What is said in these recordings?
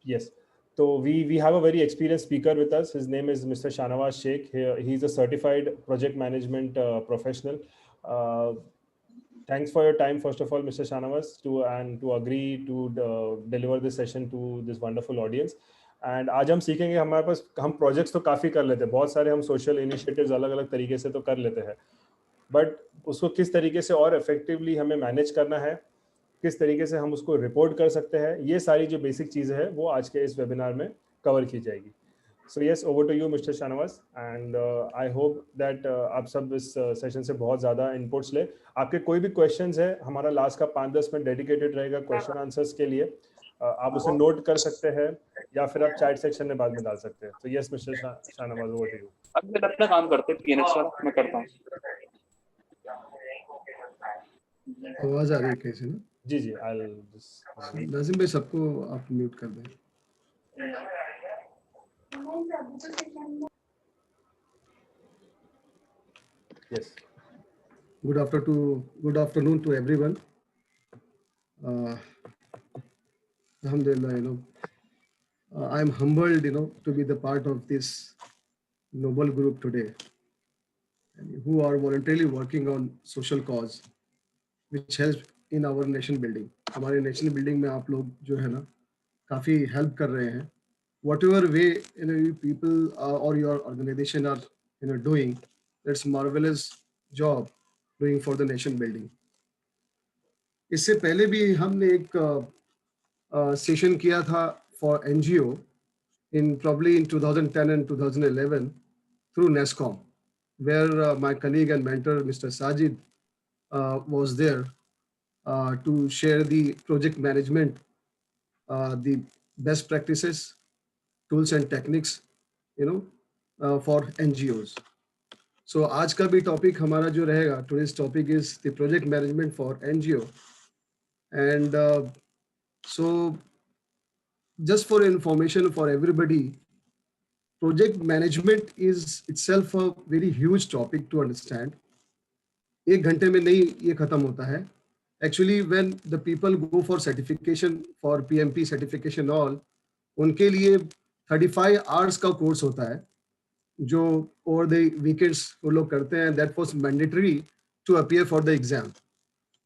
Yes. So we have a very experienced speaker with us. His name is Mr. Shanawaz Sheikh. He's a certified project management professional. Uh, Thanks for your time, first of all, Mr. Shanawaz, to agree to deliver this session to this wonderful audience. And आज हम सीखेंगे, हमारे पास हम projects तो काफ़ी कर लेते हैं, बहुत सारे हम सोशल इनिशिएटिव्स अलग अलग तरीके से तो कर लेते हैं, बट उसको किस तरीके से और इफेक्टिवली हमें मैनेज करना है, किस तरीके से हम उसको रिपोर्ट कर सकते हैं, ये सारी जो बेसिक चीज़ें हैं वो आज के इस वेबिनार में कवर की जाएगी. So yes, over to you mister Shanwaz, and I hope that आप सब इस सेशन से बहुत ज़्यादा इनपुट्स ले. आपके कोई भी क्वेश्चंस है, हमारा लास्ट का 5-10 मिनट डेडिकेटेड रहेगा क्वेश्चन आंसर्स के लिए. आप उसे नोट कर सकते हैं या फिर आप चैट सेक्शन में बाद में डाल सकते हैं. तो yes mister Shanwaz, over to you. अब मैं अपना काम करते हैं, पीएनएक्स वाला मैं करता हूँ. आवाज आ रही है कैसे ना? जी जी, आई नाजिम भाई सबको आप म्यूट कर दें. Yes. Good afternoon to everyone. Alhamdulillah, I am humbled, to be the part of this noble group today, and who are voluntarily working on social cause, which helps in our nation building. हमारे nation building में आप लोग जो है ना काफी help कर रहे हैं. Whatever way you people or your organization are doing, that's marvelous job doing for the nation building. इससे पहले भी हमने एक सेशन किया था for NGO probably in 2010 and 2011 through NESCOM, where my colleague and mentor Mr. Sajid was there to share the project management, the best practices, tools and techniques, for NGOs. So आज का भी topic हमारा जो रहेगा, today's topic is the project management for NGO. And so just for information for everybody, project management is itself a very huge topic to understand. एक घंटे में नहीं ये खत्म होता है. Actually, when the people go for certification, for PMP certification all, उनके लिए 35 hours का कोर्स होता है जो over the weekends वो लोग करते हैं. That was mandatory to appear for the exam.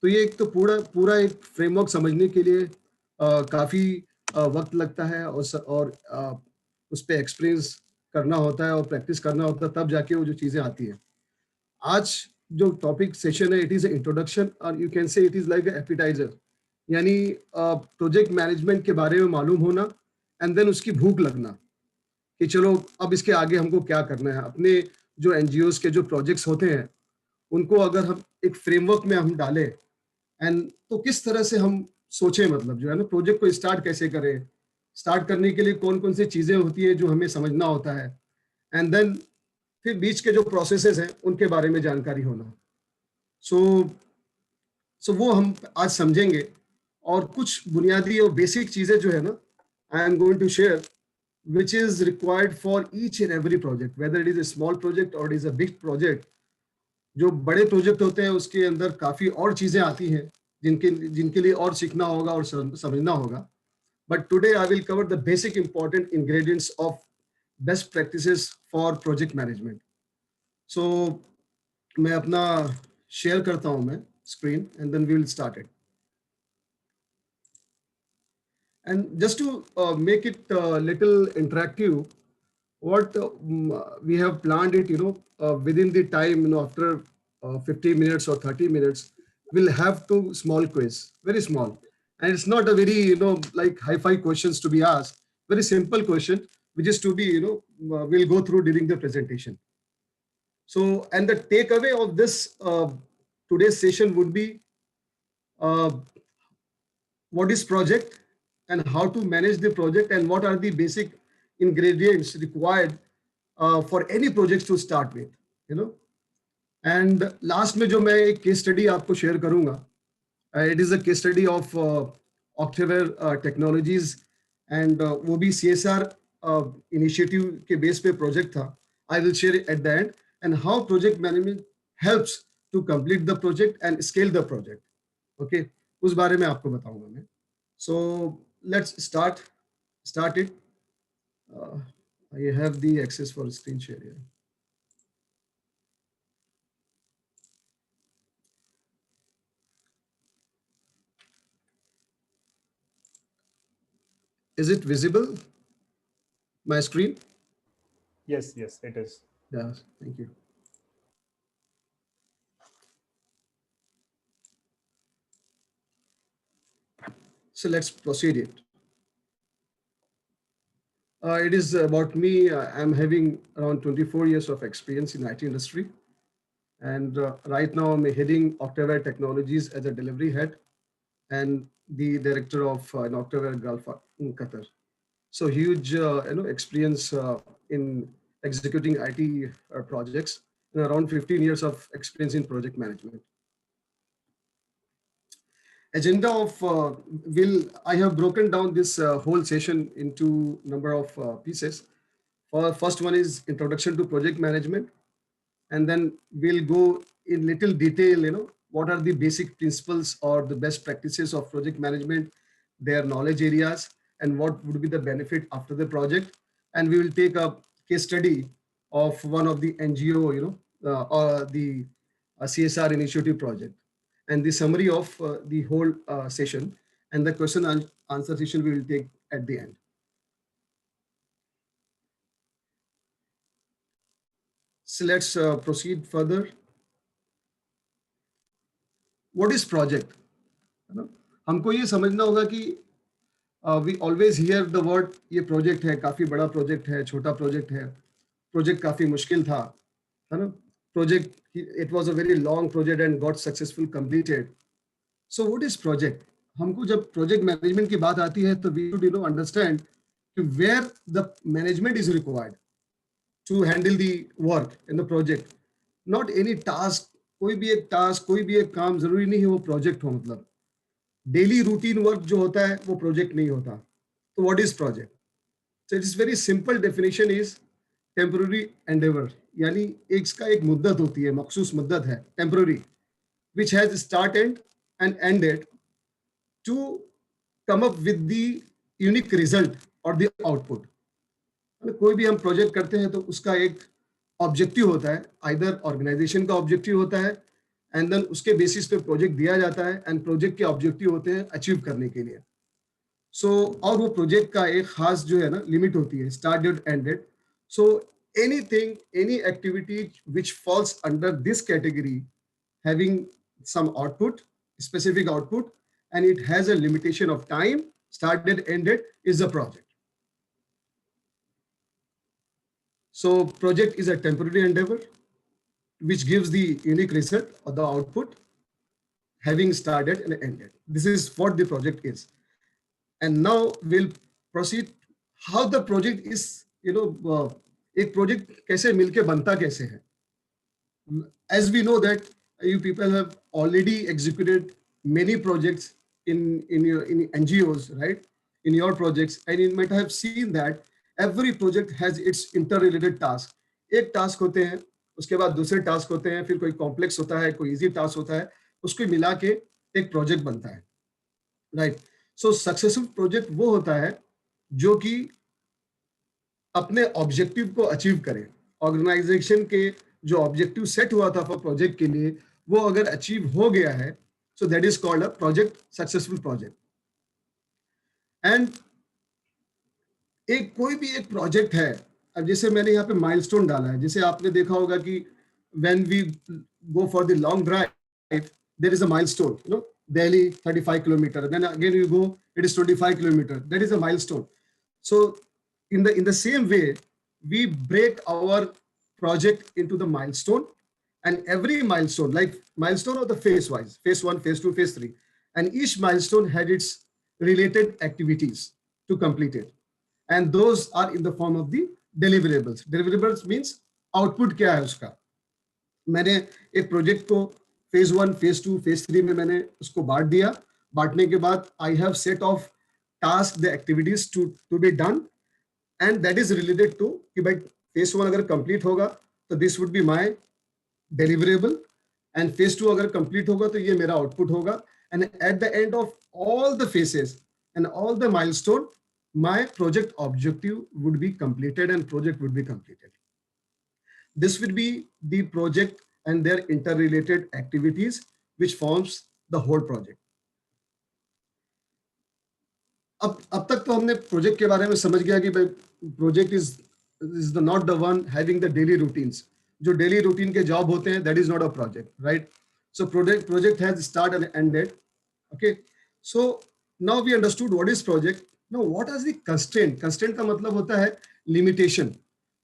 तो ये एक तो पूरा एक फ्रेमवर्क समझने के लिए काफ़ी वक्त लगता है और उस पर एक्सपीरियंस करना होता है और प्रैक्टिस करना होता है, तब जाके वो जो चीज़ें आती हैं. आज जो टॉपिक सेशन है, इट इज़ इंट्रोडक्शन और you can say it is like appetiser, यानी प्रोजेक्ट मैनेजमेंट के बारे में मालूम होना एंड देन उसकी भूख लगना कि चलो अब इसके आगे हमको क्या करना है. अपने जो NGOs के जो प्रोजेक्ट्स होते हैं उनको अगर हम एक फ्रेमवर्क में हम डालें एंड तो किस तरह से हम सोचें, मतलब जो है ना प्रोजेक्ट को स्टार्ट कैसे करें, स्टार्ट करने के लिए कौन कौन सी चीज़ें होती है जो हमें समझना होता है, एंड देन फिर बीच के जो प्रोसेसेस हैं उनके बारे में जानकारी होना. सो वो हम आज समझेंगे. और कुछ बुनियादी और बेसिक चीज़ें जो है ना I am going to share which is required for each and every project, whether it is a small project or it is a big project. जो बड़े प्रोजेक्ट होते हैं उसके अंदर काफ़ी और चीज़ें आती हैं जिनके लिए और सीखना होगा और समझना होगा. But today I will cover the basic important ingredients of best practices for project management. So मैं अपना शेयर करता हूँ मैं screen and then we will start it. And just to make it a little interactive, what we have planned it, within the time, after 50 minutes or 30 minutes, we'll have two small quiz, very small. And it's not a very, like hi-fi questions to be asked, very simple question, which is to be, we'll go through during the presentation. So, and the takeaway of this today's session would be, what is project and how to manage the project and what are the basic ingredients required for any projects to start with, And last में जो मैं एक case study आपको share करूँगा, it is a case study of Octavia Technologies and वो भी CSR initiative के base पे project था. I will share it at the end and how project management helps to complete the project and scale the project. Okay, उस बारे में आपको बताऊँगा मैं. So let's start. start it. I have the access for screen share here. Is it visible, my screen? Yes, yes, it is. Yeah, thank you. So let's proceed it. It is about me. I'm having around 24 years of experience in IT industry. And right now I'm heading Octavia Technologies as a delivery head and the director of Octavia Gulf in Qatar. So huge experience in executing IT projects and around 15 years of experience in project management. Agenda of will I have broken down this whole session into number of pieces. First one is introduction to project management, and then we'll go in little detail, what are the basic principles or the best practices of project management, their knowledge areas, and what would be the benefit after the project. And we will take a case study of one of the NGO, or the CSR initiative project, and the summary of the whole session, and the question and answer session we will take at the end. So let's proceed further. What is project? है ना? हमको ये समझना होगा कि we always hear the word ये project है, काफी बड़ा प्रोजेक्ट है, छोटा प्रोजेक्ट है, प्रोजेक्ट काफी मुश्किल था, है ना? Project it was a very long project and got successful completed. So what is project? हमको जब प्रोजेक्ट मैनेजमेंट की बात आती है तो वी शुड अंडरस्टैंड कि where the management is required to handle the work in the project. Not any task, कोई भी एक टास्क, कोई भी एक काम जरूरी नहीं है वो प्रोजेक्ट हो. मतलब डेली रूटीन वर्क जो होता है वो प्रोजेक्ट नहीं होता. तो what is project? So it is very simple definition is temporary endeavour, यानी इसका एक मुद्दत होती है, मखसूस मुद्दत है, temporary, which has start and end date to come up with the unique result और द आउटपुट. कोई भी हम प्रोजेक्ट करते हैं तो उसका एक ऑब्जेक्टिव होता है, आइदर ऑर्गेनाइजेशन का ऑब्जेक्टिव होता है, एंड देन उसके बेसिस पे प्रोजेक्ट दिया जाता है, एंड प्रोजेक्ट के ऑब्जेक्टिव होते हैं अचीव करने के लिए. सो और वो प्रोजेक्ट का एक खास जो है ना लिमिट होती है, start date, end date. So anything, any activity which falls under this category having some output, specific output, and it has a limitation of time, start date, end date, is a project. So project is a temporary endeavor which gives the unique result or the output having started and ended. This is what the project is. And now we'll proceed how the project is, एक project कैसे मिलके बनता कैसे है. As we know that you people have already executed many projects in NGOs, right? In your projects, and you might have seen that every project has its interrelated task. एक task होते हैं, उसके बाद दूसरे टास्क होते हैं, फिर कोई कॉम्प्लेक्स होता है, कोई इजी टास्क होता है, उसको मिला के एक प्रोजेक्ट बनता है, राइट? सो सक्सेसफुल प्रोजेक्ट वो होता है जो कि अपने ऑब्जेक्टिव को अचीव करे. ऑर्गेनाइजेशन के जो ऑब्जेक्टिव सेट हुआ था फॉर प्रोजेक्ट के लिए वो अगर अचीव हो गया है, so that is called a project, successful project. And एक कोई भी एक प्रोजेक्ट है, अब जैसे मैंने यहाँ पे माइलस्टोन डाला है, जैसे आपने देखा होगा कि when we go for the long drive there is a milestone, Delhi 35 kilometer, then again you go, it is 25 kilometer, that is a milestone. So in the same way we break our project into the milestone, and every milestone, like milestone of the phase wise, phase 1, phase 2, phase 3, and each milestone had its related activities to complete it, and those are in the form of the deliverables. Deliverables means output क्या है उसका. मैंने एक project को phase 1, phase 2, phase 3 में मैंने उसको बांट दिया. बांटने के बाद I have set of task, the activities to be done, and that is related to कि भाई फेज 1 अगर कंप्लीट होगा तो this would be my deliverable, and phase 2 अगर कंप्लीट होगा तो ये मेरा आउटपुट होगा. And at the end of all the phases and all the milestone my project objective would be completed and project would be completed. This would be the project and their interrelated activities which forms the whole project. अब तक तो हमने project के बारे में समझ गया कि भाई project is not the one having the daily routines. जो डेली रूटीन के जॉब होते हैं, that is not a project, right? So project has start and ended. Okay, so now we understood what is project. Now what is the constraint. Constraint का मतलब होता है limitation.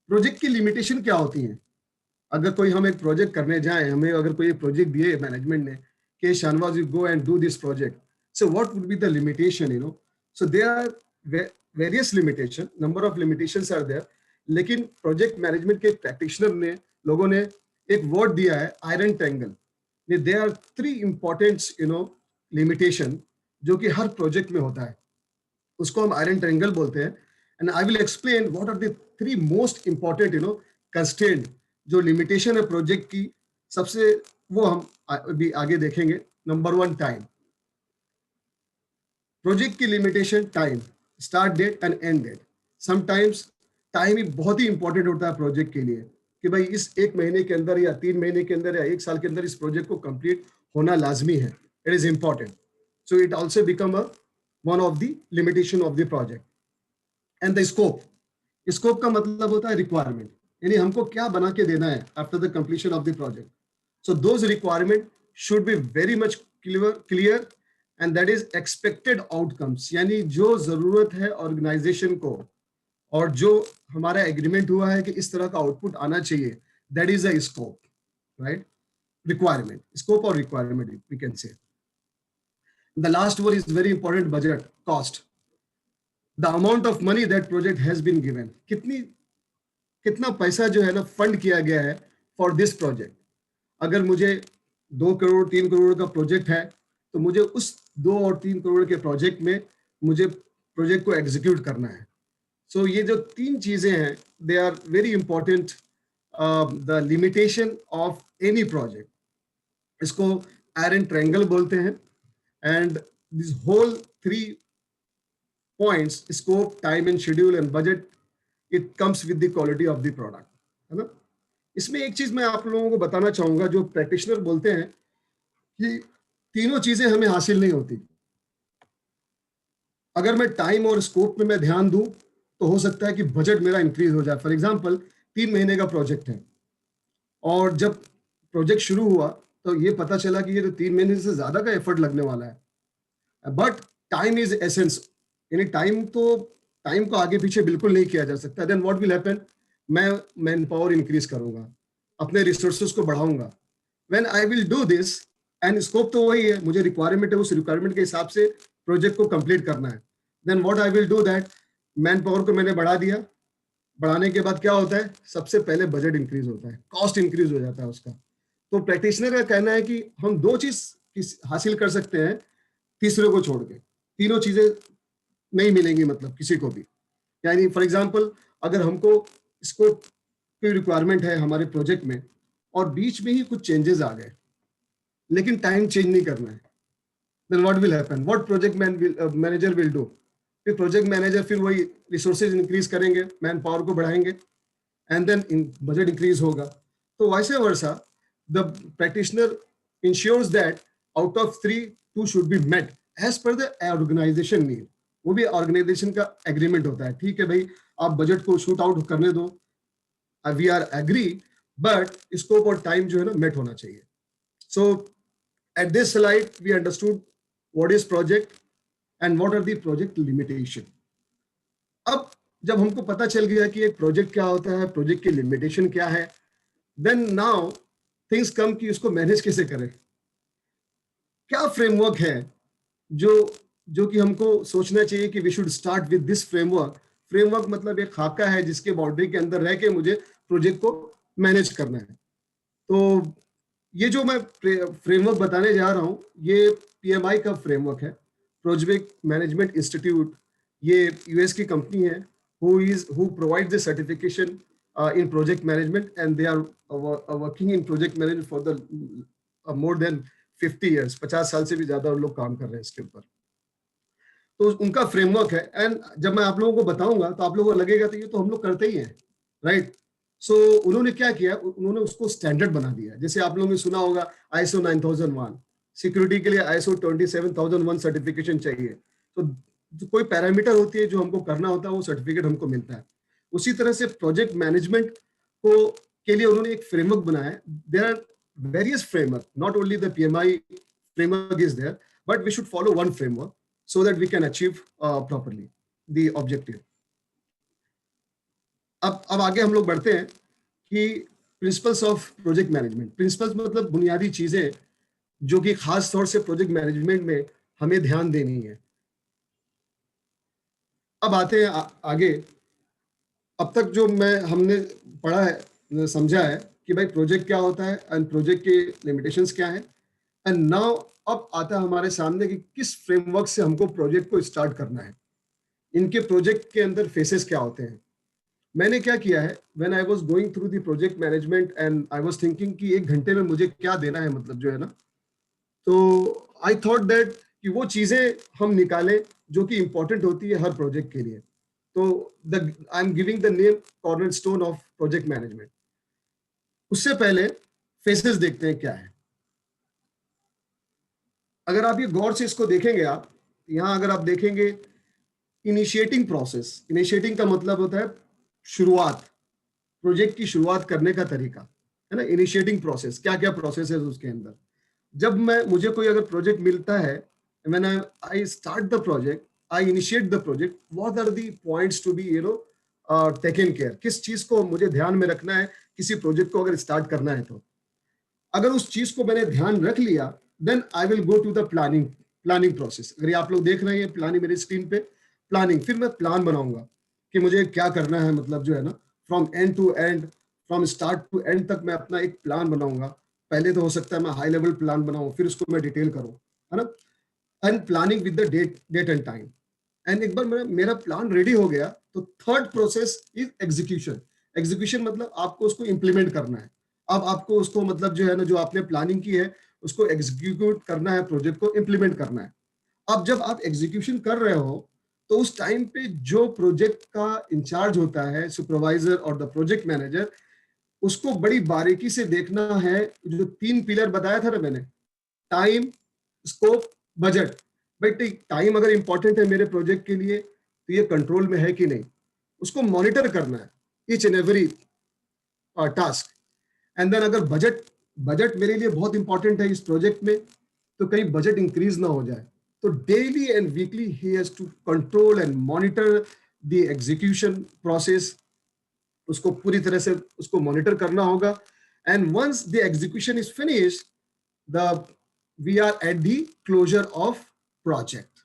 Project की limitation क्या होती है? अगर कोई हम एक प्रोजेक्ट करने जाए, हमें अगर कोई प्रोजेक्ट दिए मैनेजमेंट ने कि Shahnawaz you go and do this project, so what would be the limitation, you know? So there are various limitation, number of limitations are there. लेकिन प्रोजेक्ट मैनेजमेंट के प्रैक्टिशनर ने लोगों ने एक वर्ड दिया है iron triangle. There are 3 important limitation जो कि हर प्रोजेक्ट में होता है. उसको हम आयरन ट्रायंगल बोलते हैं. And I will explain what are the 3 most important constraint जो लिमिटेशन है प्रोजेक्ट की. सबसे वो हम अभी आगे देखेंगे. Number 1, time. प्रोजेक्ट की limitation time, start date and end date. Sometimes time ही बहुत ही इंपॉर्टेंट होता है प्रोजेक्ट के लिए कि भाई इस 1 महीने के अंदर या 3 महीने के अंदर या 1 साल के अंदर इस प्रोजेक्ट को कंप्लीट होना लाजमी है. It is important. So it also become one of the limitation of the project. And the scope. Scope का मतलब होता है रिक्वायरमेंट, यानी हमको क्या बना के देना है after the completion of the project. So those requirement should be very much clear and that is expected outcomes. यानी जो जरूरत है ऑर्गेनाइजेशन को और जो हमारा एग्रीमेंट हुआ है कि इस तरह का आउटपुट आना चाहिए, that is a scope, right? Requirement, scope और requirement we can say. The last one is very important, budget, cost. The amount of money that project has been given. कितना पैसा जो है ना फंड किया गया है फॉर दिस प्रोजेक्ट. अगर मुझे 2 करोड़ 3 करोड़ का प्रोजेक्ट है तो मुझे उस 2 और 3 करोड़ के प्रोजेक्ट में मुझे प्रोजेक्ट को एग्जीक्यूट करना है. सो ये जो 3 चीजें हैं, they are very important. The limitation of any project, इसको आयरन ट्रायंगल बोलते हैं. And this whole 3 points, scope, time and schedule and budget, it comes with the quality of the product, है ना? इसमें एक चीज मैं आप लोगों को बताना चाहूंगा. जो प्रैक्टिशनर बोलते हैं कि तीनों चीजें हमें हासिल नहीं होती. अगर मैं टाइम और स्कोप में मैं ध्यान दूं तो हो सकता है कि बजट मेरा इंक्रीज हो जाए. फॉर एग्जांपल 3 महीने का प्रोजेक्ट है और जब प्रोजेक्ट शुरू हुआ तो ये पता चला कि ये तो 3 महीने से ज्यादा का एफर्ट लगने वाला है. बट टाइम इज एसेंस, यानी टाइम को आगे पीछे बिल्कुल नहीं किया जा सकता. देन व्हाट विल हैपन, मैं मैन पावर इंक्रीज करूंगा, अपने रिसोर्सेज को बढ़ाऊंगा. When I will do this, and scope तो वही है, मुझे रिक्वायरमेंट है, उस रिक्वायरमेंट के हिसाब से प्रोजेक्ट को कंप्लीट करना है. Then what I will do that, man power को मैंने बढ़ा दिया. बढ़ाने के बाद क्या होता है, सबसे पहले बजट इंक्रीज होता है, कॉस्ट इंक्रीज हो जाता है उसका. तो प्रैक्टिशनर का कहना है कि हम 2 चीज हासिल कर सकते हैं तीसरे को छोड़ के. तीनों चीजें नहीं मिलेंगी मतलब किसी को भी. यानी फॉर एग्जांपल अगर हमको स्कोप की रिक्वायरमेंट है हमारे प्रोजेक्ट में और बीच में ही कुछ चेंजेस आ गए लेकिन टाइम चेंज नहीं करना है, then what will happen, what project manager will do. फिर प्रोजेक्ट मैनेजर फिर वही रिसोर्सेज इंक्रीज करेंगे, मैन पावर को बढ़ाएंगे एंड देन बजट इंक्रीज होगा. तो vice versa the practitioner ensures that out of 3, 2 should be met as per the organisation need. वो भी ऑर्गेनाइजेशन का एग्रीमेंट होता है. ठीक है भाई, आप बजट को शूट आउट करने दो, we are agree, but scope और टाइम जो है ना मेट होना चाहिए. So at this slide we understood what is project and what are the project limitation. अब जब हमको पता चल गया कि एक प्रोजेक्ट क्या होता है, प्रोजेक्ट की लिमिटेशन क्या है, देन नाउ थिंग्स कम कि उसको मैनेज कैसे करें. क्या फ्रेमवर्क है जो कि हमको सोचना चाहिए कि we should start with this framework. Framework मतलब एक खाका है जिसके बाउंड्री के अंदर रह के मुझे प्रोजेक्ट को मैनेज करना है. तो ये जो मैं फ्रेमवर्क बताने जा रहा हूं, ये PMI का फ्रेमवर्क है, प्रोजेक्ट मैनेजमेंट इंस्टीट्यूट. ये यूएस की कंपनी है who provides the certification in project management, and they are working in project management for the more than 50 years. 50 साल से भी ज्यादा लोग काम कर रहे हैं इसके ऊपर. तो उनका फ्रेमवर्क है। एंड जब मैं आप लोगों को बताऊंगा तो आप लोगों को लगेगा तो ये तो हम लोग करते ही हैं, राइट। सो उन्होंने क्या किया, उन्होंने उसको स्टैंडर्ड बना दिया। जैसे आप लोगों ने सुना होगा ISO 9001, सिक्योरिटी के लिए ISO 27001 सर्टिफिकेशन चाहिए। तो जो कोई पैरामीटर होती है जो हमको करना होता है, वो सर्टिफिकेट हमको मिलता है। उसी तरह से प्रोजेक्ट मैनेजमेंट को के लिए उन्होंने एक फ्रेमवर्क बनाया है। There are various framework, not only the PMI framework is there, but we should follow one framework so that we can achieve properly the objective. अब आगे हम लोग बढ़ते हैं कि principles of project management. Principles मतलब बुनियादी चीजें जो कि खास तौर से प्रोजेक्ट मैनेजमेंट में हमें ध्यान देनी है। अब आते हैं आगे। अब तक जो हमने पढ़ा है, समझा है कि भाई प्रोजेक्ट क्या होता है एंड प्रोजेक्ट के लिमिटेशंस क्या है। एंड नाउ अब आता है हमारे सामने कि किस फ्रेमवर्क से हमको प्रोजेक्ट को स्टार्ट करना है। इनके प्रोजेक्ट के अंदर फेसेस क्या होते हैं। मैंने क्या किया है, when I was going through the project management and I was thinking कि 1 घंटे में मुझे क्या देना है, मतलब जो है ना, तो आई थॉट दैट कि वो चीजें हम निकालें जो कि इंपॉर्टेंट होती है हर प्रोजेक्ट के लिए। तो I am giving the name cornerstone of project management. उससे पहले फेसेस देखते हैं क्या है। अगर आप ये गौर से इसको देखेंगे, आप यहाँ अगर आप देखेंगे इनिशिएटिंग प्रोसेस, इनिशिएटिंग का मतलब होता है शुरुआत, प्रोजेक्ट की शुरुआत करने का तरीका, है ना। इनिशिएटिंग प्रोसेस, क्या क्या प्रोसेस है उसके अंदर। जब मुझे कोई अगर प्रोजेक्ट मिलता है, when I start the project, I initiate the project, what are the points to be taken care, किस चीज को मुझे ध्यान में रखना है किसी प्रोजेक्ट को अगर स्टार्ट करना है। तो अगर उस चीज को मैंने ध्यान रख लिया, then I will go to the planning process. अगर आप लोग देख रहे हैं प्लानिंग मेरी स्क्रीन पे, प्लानिंग, फिर मैं प्लान बनाऊंगा कि मुझे क्या करना है, मतलब जो है ना, from end to end, from start to end तक मैं अपना एक प्लान बनाऊंगा। पहले तो हो सकता है मैं हाई लेवल प्लान बनाऊं, फिर उसको मैं डिटेल करूं, है ना। And planning with the date and time. And एक बार मेरा प्लान रेडी हो गया, तो third process is execution. Execution मतलब आपको उसको इंप्लीमेंट करना है। अब आपको उसको, मतलब जो है ना, जो आपने प्लानिंग की है उसको एग्जीक्यूट करना है, प्रोजेक्ट को इंप्लीमेंट करना है। अब जब आप एग्जीक्यूशन कर रहे हो, तो उस टाइम पे जो प्रोजेक्ट का इंचार्ज होता है, सुपरवाइजर और द प्रोजेक्ट मैनेजर, उसको बड़ी बारीकी से देखना है। जो 3 पिलर बताया था ना मैंने, टाइम, स्कोप, बजट। भाई टाइम अगर इंपॉर्टेंट है मेरे प्रोजेक्ट के लिए, तो ये कंट्रोल में है कि नहीं, उसको मॉनिटर करना है each and every task. And then अगर बजट मेरे लिए बहुत इंपॉर्टेंट है इस प्रोजेक्ट में, तो कहीं बजट इंक्रीज ना हो जाए, तो daily and weekly he has to control and monitor the execution process. उसको पूरी तरह से उसको मॉनिटर करना होगा। And once the execution is finish, the we are at the closure of project,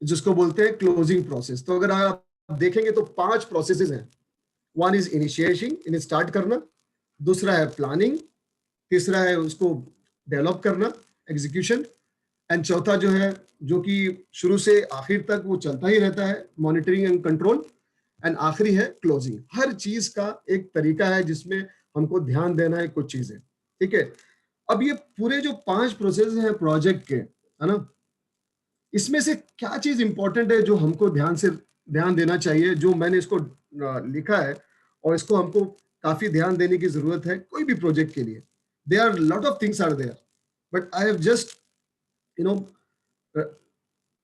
जिसको बोलते हैं क्लोजिंग प्रोसेस। तो अगर आप देखेंगे तो 5 प्रोसेसेस हैं। वन इज इनिशिएशन, इन्हें स्टार्ट करना, दूसरा है प्लानिंग, तीसरा है उसको डेवलप करना, एग्जीक्यूशन, एंड चौथा जो है, जो कि शुरू से आखिर तक वो चलता ही रहता है, मॉनिटरिंग एंड कंट्रोल, एंड आखिरी है क्लोजिंग। हर चीज का एक तरीका है जिसमें हमको ध्यान देना है कुछ चीजें, ठीक है। अब ये पूरे जो 5 प्रोसेस हैं प्रोजेक्ट के, है ना, इसमें से क्या चीज इंपॉर्टेंट है जो हमको ध्यान देना चाहिए, जो मैंने इसको लिखा है, और इसको हमको काफी ध्यान देने की जरूरत है कोई भी प्रोजेक्ट के लिए। There are lot of things are there, but I have just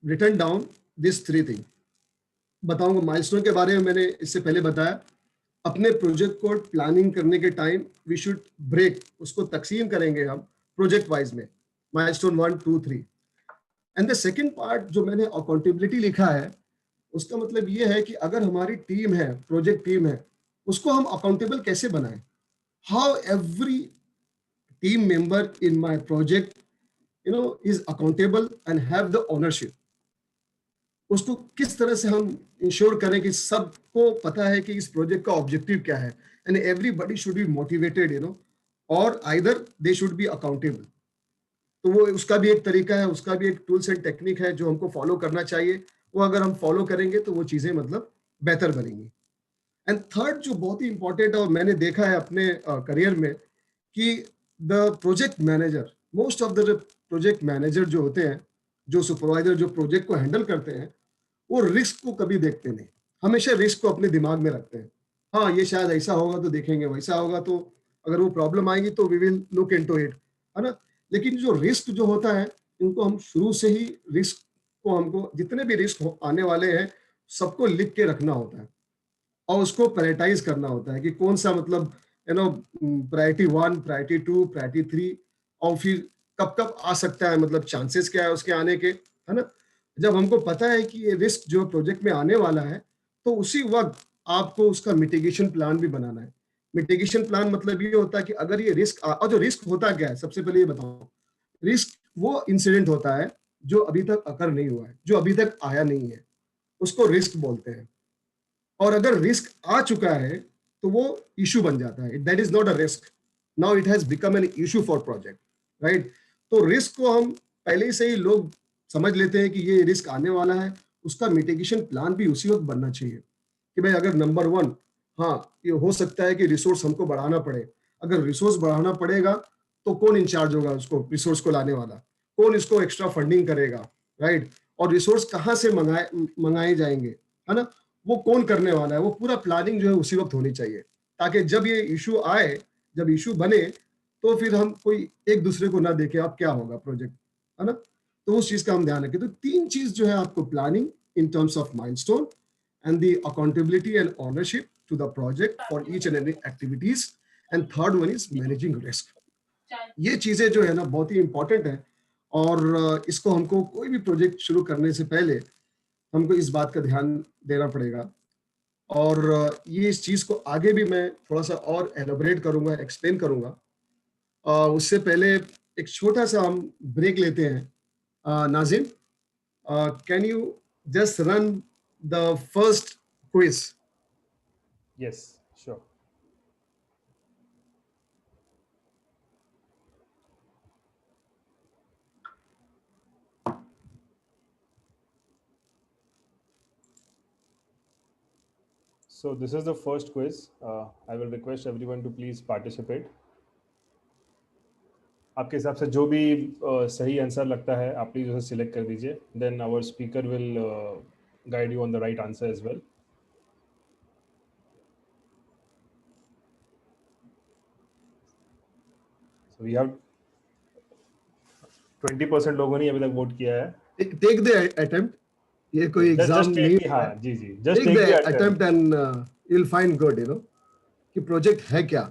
written down this 3 thing. बताऊंगा माइलस्टोन के बारे में, मैंने इससे पहले बताया। अपने प्रोजेक्ट को प्लानिंग करने के टाइम वी शुड ब्रेक, उसको तकसीम करेंगे हम प्रोजेक्ट वाइज में, milestone 1, 2, 3। And the second part जो मैंने अकाउंटेबिलिटी लिखा है, उसका मतलब ये है कि अगर हमारी टीम है, प्रोजेक्ट टीम है, उसको हम अकाउंटेबल कैसे बनाएं। How every team member in my project is accountable and have the ownership. उसको किस तरह से हम इंश्योर करें कि सबको पता है कि इस प्रोजेक्ट का ऑब्जेक्टिव क्या है, and everybody should be motivated, और either they should be accountable. तो वो उसका भी एक तरीका है, उसका भी एक टूल्स एंड टेक्निक है जो हमको फॉलो करना चाहिए। वो अगर हम फॉलो करेंगे तो वो चीजें मतलब बेहतर बनेंगी। एंड थर्ड जो बहुत ही इंपॉर्टेंट है, और मैंने देखा है अपने करियर में, कि the project manager, most of the project manager जो होते हैं, जो सुपरवाइजर जो प्रोजेक्ट को हैंडल करते हैं, वो रिस्क को कभी देखते नहीं, हमेशा रिस्क को अपने दिमाग में रखते हैं। हाँ, ये शायद ऐसा होगा तो देखेंगे, वैसा होगा तो अगर वो प्रॉब्लम आएगी तो we will look into it, है ना। लेकिन जो रिस्क जो होता है, इनको हम शुरू से ही रिस्क को, हमको जितने भी रिस्क आने वाले हैं सबको लिख के रखना होता है और उसको प्रायोरिटाइज करना होता है कि कौन सा, मतलब प्रायोरिटी 1, प्रायोरिटी 2, प्रायोरिटी 3, और फिर कब कब आ सकता है, मतलब चांसेस क्या है उसके आने के, है ना। जब हमको पता है कि ये रिस्क जो प्रोजेक्ट में आने वाला है, तो उसी वक्त आपको उसका मिटिगेशन प्लान भी बनाना है। मिटिगेशन प्लान मतलब ये होता है कि अगर ये रिस्क, और जो रिस्क होता क्या है, सबसे पहले ये बताओ, रिस्क वो इंसिडेंट होता है जो अभी तक अकर नहीं हुआ है, जो अभी तक आया नहीं है, उसको रिस्क बोलते हैं। और अगर रिस्क आ चुका है तो वो इशू बन जाता है, that is not a risk, now it has become an issue for project, right. तो रिस्क को हम पहले से ही लोग समझ लेते हैं कि ये रिस्क आने वाला है, उसका मिटिगेशन प्लान भी उसी वक्त बनना चाहिए कि भाई अगर नंबर 1, हाँ ये हो सकता है कि रिसोर्स हमको बढ़ाना पड़े, अगर रिसोर्स बढ़ाना पड़ेगा तो कौन इंचार्ज होगा उसको, रिसोर्स को लाने वाला, कौन इसको एक्स्ट्रा फंडिंग करेगा, राइट। और रिसोर्स कहाँ से मंगाए जाएंगे, है ना, वो कौन करने वाला है, वो पूरा प्लानिंग जो है उसी वक्त होनी चाहिए, ताकि जब ये इशू आए, जब इशू बने, तो फिर हम कोई एक दूसरे को ना देखे अब क्या होगा प्रोजेक्ट, है ना। तो उस चीज का हम ध्यान रखें। तो 3 चीज जो है आपको, planning in terms of milestone and the accountability and ownership to the project for each and every activities, and third one is managing risk। ये चीजें जो है ना बहुत ही इंपॉर्टेंट है, और इसको हमको कोई भी प्रोजेक्ट शुरू करने से पहले हमको इस बात का ध्यान देना पड़ेगा। और ये इस चीज को आगे भी मैं थोड़ा सा और एलोबरेट करूंगा, एक्सप्लेन करूंगा। उससे पहले एक छोटा सा हम ब्रेक लेते हैं। Nazim, can you just run the first quiz? Yes, sure. So this is the first quiz. I will request everyone to please participate. आपके हिसाब से जो भी सही आंसर लगता है आप प्लीज उसे सिलेक्ट कर दीजिए, then our speaker will guide you on the right answer as well. So we have 20% लोगों ने अभी तक वोट किया है। टेक द अटेम्प्ट, ये कोई एग्जाम नहीं है। हाँ जी जी, just take take the the attempt and you will find good, you know, कि प्रोजेक्ट है क्या,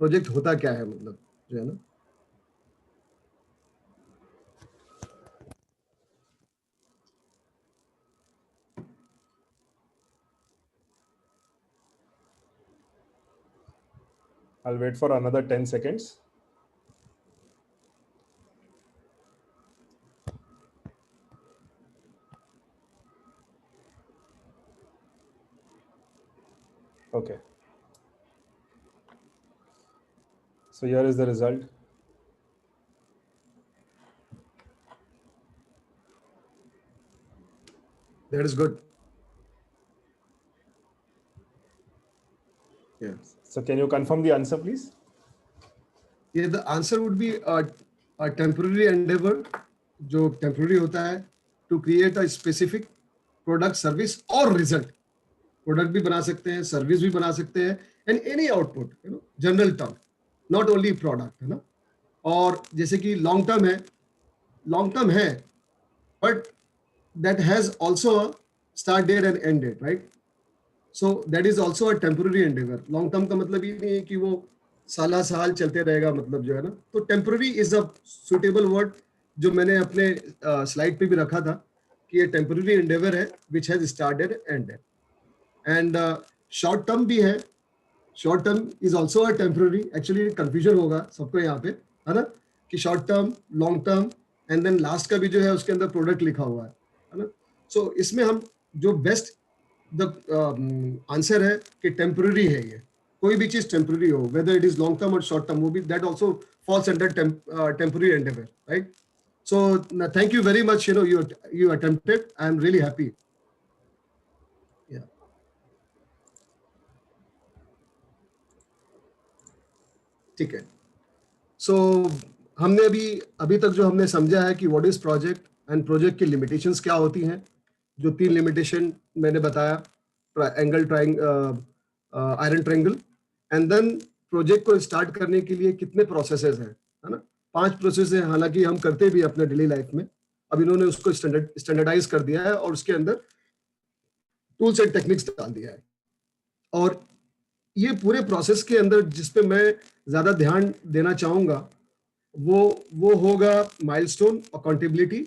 प्रोजेक्ट होता क्या है, मतलब जो है ना। I'll wait for another 10 seconds. Okay. So here is the result. That is good. Yeah. So can you confirm the answer, please? Yeah, the answer would be a temporary endeavor, जो temporary होता है, to create a specific product, service और result. Product भी बना सकते हैं, service भी बना सकते हैं, and any output, you know, general term, not only product, है ना। और जैसे कि long term है, but that has also a start date and end date, right? So that is also a temporary endeavor. Long term का मतलब ये नहीं है कि वो साला साल चलते रहेगा, मतलब जो है ना। तो temporary is a suitable word जो मैंने अपने स्लाइड पे भी रखा था कि ये temporary endeavor है which has started and ended. And short term भी है, short term is also a temporary. Actually confusion होगा सबको यहाँ पे, है ना, कि short term, long term and then last का भी जो है उसके अंदर product लिखा हुआ है ना। So इसमें हम जो best द आंसर है कि टेम्पररी है, ये कोई भी चीज टेम्पररी हो, whether it is long term और शॉर्ट टर्म, वो भी that also falls under temporary Endeavour, right. So thank you very much, you know, you attempted, I am really happy. Yeah. ठीक है। सो हमने अभी तक जो हमने समझा है कि what is project and project की लिमिटेशंस क्या होती हैं, जो 3 लिमिटेशन मैंने बताया, angle iron triangle, and then project को स्टार्ट करने के लिए कितने प्रोसेसेस हैं, है ना? 5 प्रोसेस हैं, हालांकि हम करते भी अपने डेली लाइफ में, अब इन्होंने उसको स्टैंडर्डाइज कर दिया है और उसके अंदर टूल्स एंड टेक्निक्स डाल दिया है। और ये पूरे प्रोसेस के अंदर जिस पे मैं ज्यादा ध्यान देना चाहूंगा वो होगा milestone, accountability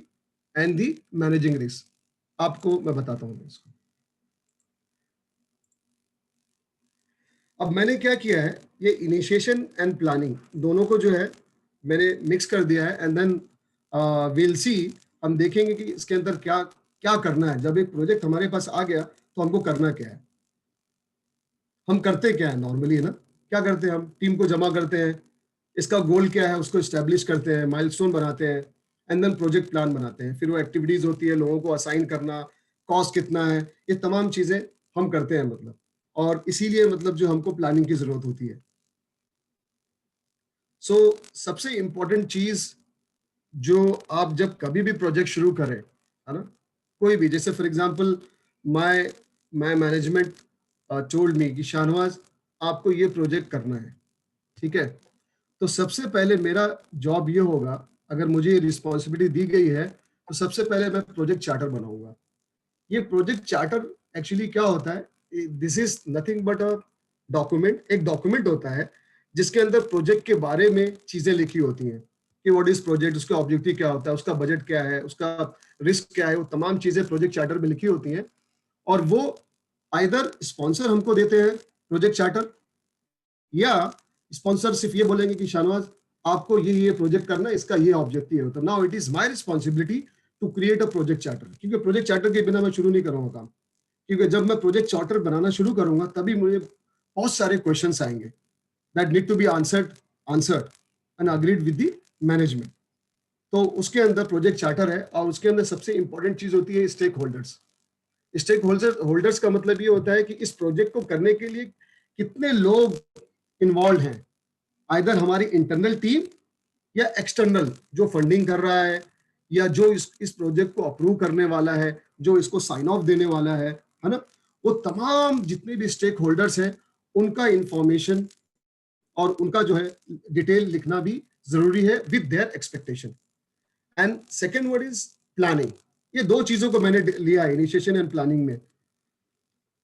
and the managing risk. आपको मैं बताता हूँ इसको। अब मैंने क्या किया है, ये इनिशिएशन एंड प्लानिंग दोनों को जो है मैंने मिक्स कर दिया है, एंड देन विल सी, हम देखेंगे कि इसके अंदर क्या क्या करना है। जब एक प्रोजेक्ट हमारे पास आ गया तो हमको करना क्या है, हम करते क्या है नॉर्मली, है ना? क्या करते हैं, हम टीम को जमा करते हैं, इसका गोल क्या है उसको एस्टेब्लिश करते हैं, माइलस्टोन बनाते हैं, एंड देन प्रोजेक्ट प्लान बनाते हैं। फिर वो एक्टिविटीज होती है, लोगों को असाइन करना, कॉस्ट कितना है, ये तमाम चीजें हम करते हैं मतलब। और इसीलिए मतलब जो हमको प्लानिंग की जरूरत होती है। सो सबसे इंपॉर्टेंट चीज जो आप जब कभी भी प्रोजेक्ट शुरू करें, है ना, कोई भी, जैसे for example my management told me कि शाहनवाज आपको ये प्रोजेक्ट करना है, ठीक है, तो सबसे पहले मेरा जॉब ये होगा, अगर मुझे ये रिस्पॉन्सिबिलिटी दी गई है तो सबसे पहले मैं प्रोजेक्ट चार्टर बनाऊंगा। ये प्रोजेक्ट चार्टर एक्चुअली क्या होता है, this is nothing but a document, एक डॉक्यूमेंट होता है जिसके अंदर प्रोजेक्ट के बारे में चीजें लिखी होती हैं कि व्हाट इज प्रोजेक्ट, उसका ऑब्जेक्टिव क्या होता है, उसका बजट क्या है, उसका रिस्क क्या है, वो तमाम चीजें प्रोजेक्ट चार्टर में लिखी होती हैं। और वो आइदर स्पॉन्सर हमको देते हैं प्रोजेक्ट चार्टर, या स्पॉन्सर सिर्फ ये बोलेंगे कि शाहनवाज आपको ये प्रोजेक्ट करना है, इसका ये ऑब्जेक्टिव है। तो now it is my responsibility to create a project charter, क्योंकि प्रोजेक्ट चार्टर के बिना मैं शुरू नहीं करूंगा काम, क्योंकि जब मैं प्रोजेक्ट चार्टर बनाना शुरू करूंगा तभी मुझे बहुत सारे क्वेश्चंस आएंगे that need to be answered and agreed with the management. तो उसके अंदर प्रोजेक्ट चार्टर है, और उसके अंदर सबसे इंपॉर्टेंट चीज होती है स्टेक होल्डर्स। स्टेक होल्डर्स का मतलब ये होता है कि इस प्रोजेक्ट को करने के लिए कितने लोग इन्वॉल्व हैं, आइदर हमारी इंटरनल टीम या एक्सटर्नल जो फंडिंग कर रहा है, या जो इस प्रोजेक्ट को अप्रूव करने वाला है, जो इसको साइन ऑफ देने वाला है ना, वो तमाम जितने भी स्टेक होल्डर्स हैं उनका इंफॉर्मेशन और उनका जो है डिटेल लिखना भी जरूरी है with their expectation. And second word is planning. ये दो चीजों को मैंने लिया है इनिशिएशन एंड प्लानिंग में।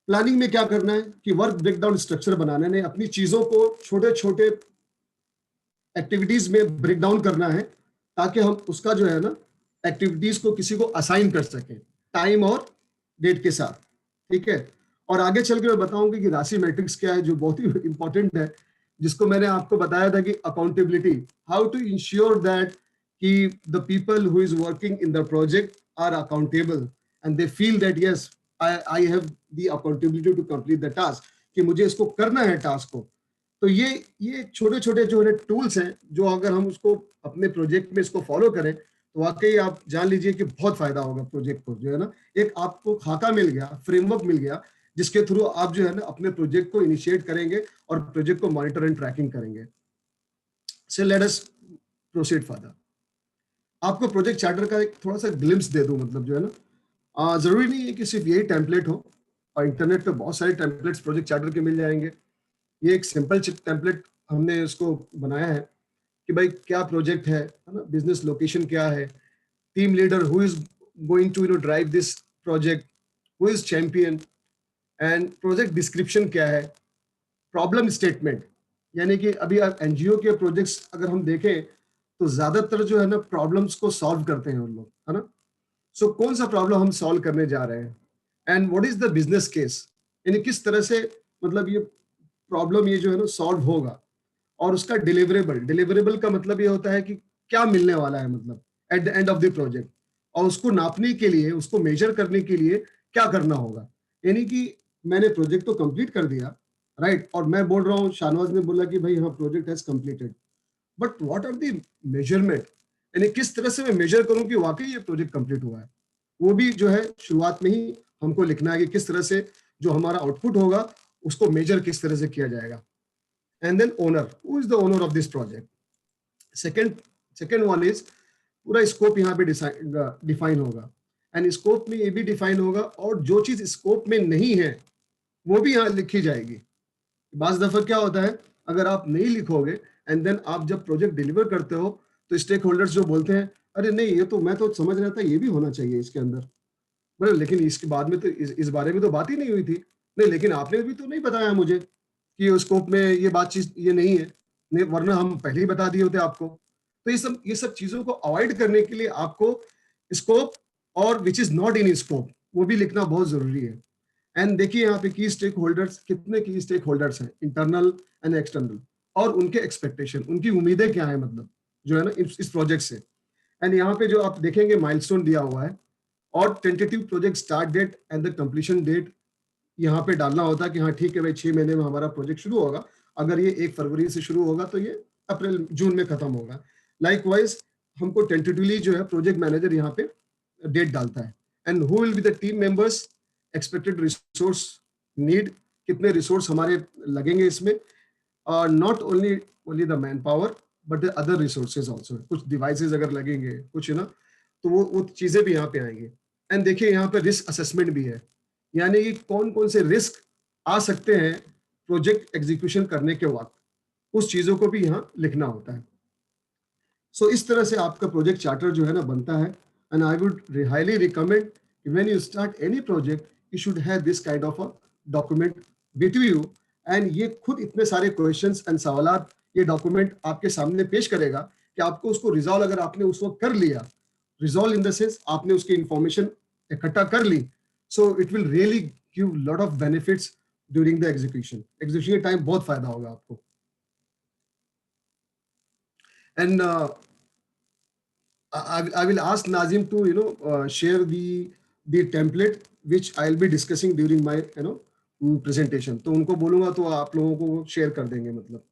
प्लानिंग में क्या करना है कि वर्क ब्रेकडाउन स्ट्रक्चर बनाने ने अपनी चीजों को छोटे छोटे एक्टिविटीज में ब्रेक डाउन करना है, ताकि हम उसका जो है ना एक्टिविटीज को किसी को असाइन कर सकें टाइम और डेट के साथ, ठीक है। और आगे चल के मैं बताऊंगी कि राशि मैट्रिक्स क्या है, जो बहुत ही इंपॉर्टेंट है, जिसको मैंने आपको बताया था कि accountability, how to ensure that कि the people who is working in the project are accountable and they feel that yes I have the accountability to complete the task, कि मुझे इसको करना है टास्क को। तो ये छोटे छोटे जो है टूल्स हैं, जो अगर हम उसको अपने प्रोजेक्ट में इसको फॉलो करें तो वाकई आप जान लीजिए कि बहुत फायदा होगा प्रोजेक्ट को, जो है ना, एक आपको खाका मिल गया, फ्रेमवर्क मिल गया, जिसके थ्रू आप जो है ना अपने प्रोजेक्ट को इनिशिएट करेंगे और प्रोजेक्ट को मॉनिटर एंड ट्रैकिंग करेंगे। So let us proceed further. आपको प्रोजेक्ट चार्टर का एक थोड़ा सा ग्लिम्स दे दूं, मतलब जो है ना, जरूरी नहीं है कि सिर्फ यही टेम्पलेट हो, और इंटरनेट पे बहुत सारे टेम्पलेट्स प्रोजेक्ट चार्टर के मिल जाएंगे। ये एक सिंपल टेम्पलेट हमने इसको बनाया है कि भाई क्या प्रोजेक्ट है ना, बिजनेस लोकेशन क्या है, team leader who is going to drive this project, who is champion, and project description क्या है, प्रॉब्लम स्टेटमेंट, यानी कि अभी एनजीओ के प्रोजेक्ट्स अगर हम देखें तो ज्यादातर जो है ना प्रॉब्लम्स को सॉल्व करते हैं उन लोग, है ना। सो कौन सा प्रॉब्लम हम सॉल्व करने जा रहे हैं, and what is the business case, यानी किस तरह से मतलब ये प्रॉब्लम ये जो है ना सॉल्व होगा, और उसका डिलीवरेबल का मतलब ये होता है कि क्या मिलने वाला है, मतलब eight the end of the project, और उसको नापने के लिए, उसको मेजर करने के लिए क्या करना होगा। यानी कि मैंने प्रोजेक्ट तो कंप्लीट कर दिया, राइट, और मैं बोल रहा हूँ, शाहनवाज ने बोला कि भाई हाँ project has completed, but what are the measurement, यानी किस तरह से मैं मेजर करूं कि वाकई ये प्रोजेक्ट कंप्लीट हुआ है, वो भी जो है शुरुआत में ही हमको लिखना है कि किस तरह से जो हमारा आउटपुट होगा उसको मेजर किस तरह से किया जाएगा। And then owner, who is the owner of this project. Second one is पूरा स्कोप यहाँ पे डिफाइन होगा, एंड स्कोप में ये भी डिफाइन होगा, और जो चीज स्कोप में नहीं है वो भी यहाँ लिखी जाएगी। बाज दफा क्या होता है, अगर आप नहीं लिखोगे एंड देन आप जब प्रोजेक्ट डिलीवर करते हो तो स्टेक होल्डर्स जो बोलते हैं, अरे नहीं ये तो मैं तो समझ रहा था ये भी होना चाहिए इसके अंदर, बोले लेकिन इसके बाद में तो इस बारे में तो बात ही नहीं हुई थी। नहीं लेकिन आपने भी तो नहीं बताया मुझे कि स्कोप में ये बात चीज ये नहीं है, नहीं वरना हम पहले ही बता दिए होते आपको। तो ये सब चीजों को अवॉइड करने के लिए आपको स्कोप और which is not in scope वो भी लिखना बहुत जरूरी है। एंड देखिए यहाँ पे की स्टेक होल्डर्स, कितने की स्टेक होल्डर्स हैं, इंटरनल एंड एक्सटर्नल, और उनके एक्सपेक्टेशन, उनकी उम्मीदें क्या है, मतलब जो है ना इस प्रोजेक्ट से। एंड यहाँ पे जो आप देखेंगे माइलस्टोन दिया हुआ है, और tentative project start date and the completion date यहाँ पे डालना होता है कि हाँ ठीक है भाई 6 महीने में हमारा प्रोजेक्ट शुरू होगा, अगर ये 1 फरवरी से शुरू होगा तो ये अप्रैल जून में खत्म होगा। लाइकवाइज हमको टेंटेटिवली जो है प्रोजेक्ट मैनेजर यहाँ पे डेट डालता है। And who will be the team members, expected resource need, कितने रिसोर्स हमारे लगेंगे इसमें, not only the man power but the other resources also, कुछ डिवाइसेज अगर लगेंगे कुछ है ना, तो वो चीजें भी यहाँ पे आएंगी। एंड देखिए यहाँ पे रिस्क असेसमेंट भी है, यानी कि कौन कौन से रिस्क आ सकते हैं प्रोजेक्ट एग्जीक्यूशन करने के वक्त, उस चीजों को भी यहाँ लिखना होता है। सो इस तरह से आपका प्रोजेक्ट चार्टर जो है ना बनता है। And I would highly recommend when you start any project you should have this kind of a document with you. And ये खुद इतने सारे क्वेश्चंस एंड सवालात ये डॉक्यूमेंट आपके सामने पेश करेगा कि आपको उसको रिजॉल्व अगर आपने उस वक्त कर लिया, रिजॉल्व इन द सेंस आपने उसकी इंफॉर्मेशन इकट्ठा कर ली, so it will really give lot of benefits during the execution के टाइम बहुत फायदा होगा आपको। And I will ask Nazim to share the template which I'll be discussing during my presentation। तो उनको बोलूंगा तो आप लोगों को शेयर कर देंगे, मतलब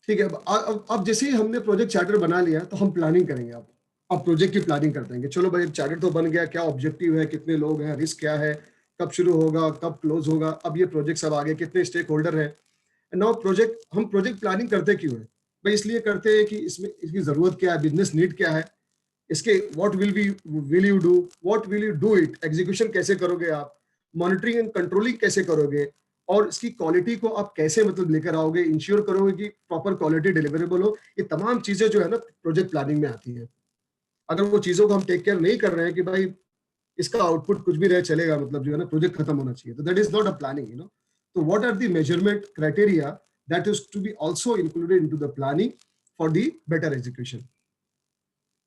ठीक है। अब जैसे ही हमने प्रोजेक्ट चार्टर बना लिया तो हम प्लानिंग करेंगे। अब प्रोजेक्ट की प्लानिंग करते हैं कि चलो भाई चार्टर तो बन गया, क्या ऑब्जेक्टिव है, कितने लोग हैं, रिस्क क्या है, कब शुरू होगा, कब क्लोज होगा, अब ये प्रोजेक्ट सब आगे कितने स्टेक होल्डर हैं। नाउ हम प्रोजेक्ट प्लानिंग करते क्यों है भाई? इसलिए करते हैं कि इसमें इसकी जरूरत क्या है, बिजनेस नीड क्या है, इसके what will you do it, execution कैसे करोगे आप, मॉनिटरिंग एंड कंट्रोलिंग कैसे करोगे, और इसकी क्वालिटी को आप कैसे मतलब लेकर आओगे, इंश्योर करोगे कि प्रॉपर क्वालिटी डिलीवरेबल हो। ये तमाम चीजें जो है ना प्रोजेक्ट प्लानिंग में आती है। अगर वो चीजों को हम टेक केयर नहीं कर रहे हैं कि भाई इसका आउटपुट कुछ भी रहे चलेगा, मतलब जो है ना प्रोजेक्ट खत्म होना चाहिए, तो that is not a planning. तो what are the measurement criteria that is to be also included into the planning for the better execution,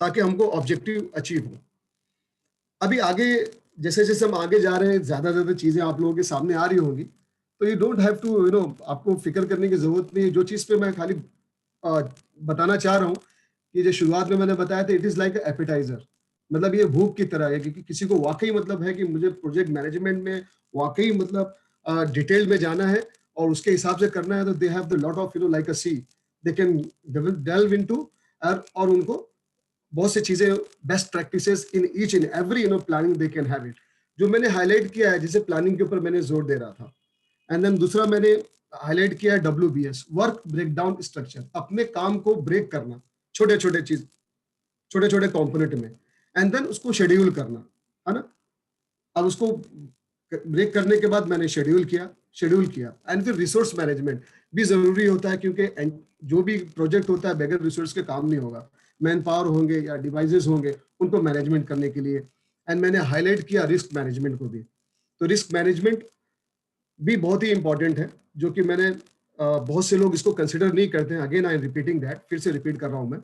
ताकि हमको ऑब्जेक्टिव अचीव हो। अभी आगे जैसे जैसे हम आगे जा रहे हैं, ज्यादा चीजें आप लोगों के सामने आ रही होंगी, तो यू डोंट हैव टू आपको फिक्र करने की जरूरत नहीं है। जो चीज पे मैं खाली बताना चाह रहा हूँ कि जो शुरुआत में मैंने बताया था, इट इज लाइक एपेटाइजर, मतलब ये भूख की तरह है कि किसी को वाकई मतलब है कि मुझे प्रोजेक्ट मैनेजमेंट में वाकई मतलब डिटेल में जाना है और उसके हिसाब से करना है, तो they have the lot of like a sea, they can delve into, और उनको बहुत सी चीजें, best practices in each and every planning they can have it. जो मैंने हाईलाइट किया है, जैसे प्लानिंग के ऊपर मैंने जोर दे रहा था। एंड देन दूसरा मैंने हाईलाइट किया है WBS, वर्क ब्रेकडाउन स्ट्रक्चर, अपने काम को ब्रेक करना छोटे छोटे कंपोनेंट में, एंड देन उसको शेड्यूल करना, है ना। अब उसको ब्रेक करने के बाद मैंने शेड्यूल किया। एंड फिर रिसोर्स मैनेजमेंट भी जरूरी होता है, क्योंकि जो भी प्रोजेक्ट होता है बगैर रिसोर्स के काम नहीं होगा। मैन पावर होंगे या डिवाइसेस होंगे, उनको मैनेजमेंट करने के लिए। एंड मैंने हाईलाइट किया रिस्क मैनेजमेंट को भी। तो रिस्क मैनेजमेंट भी बहुत ही इंपॉर्टेंट है, जो कि मैंने बहुत से लोग इसको कंसिडर नहीं करते हैं। Again I am repeating that, फिर से रिपीट कर रहा हूं मैं,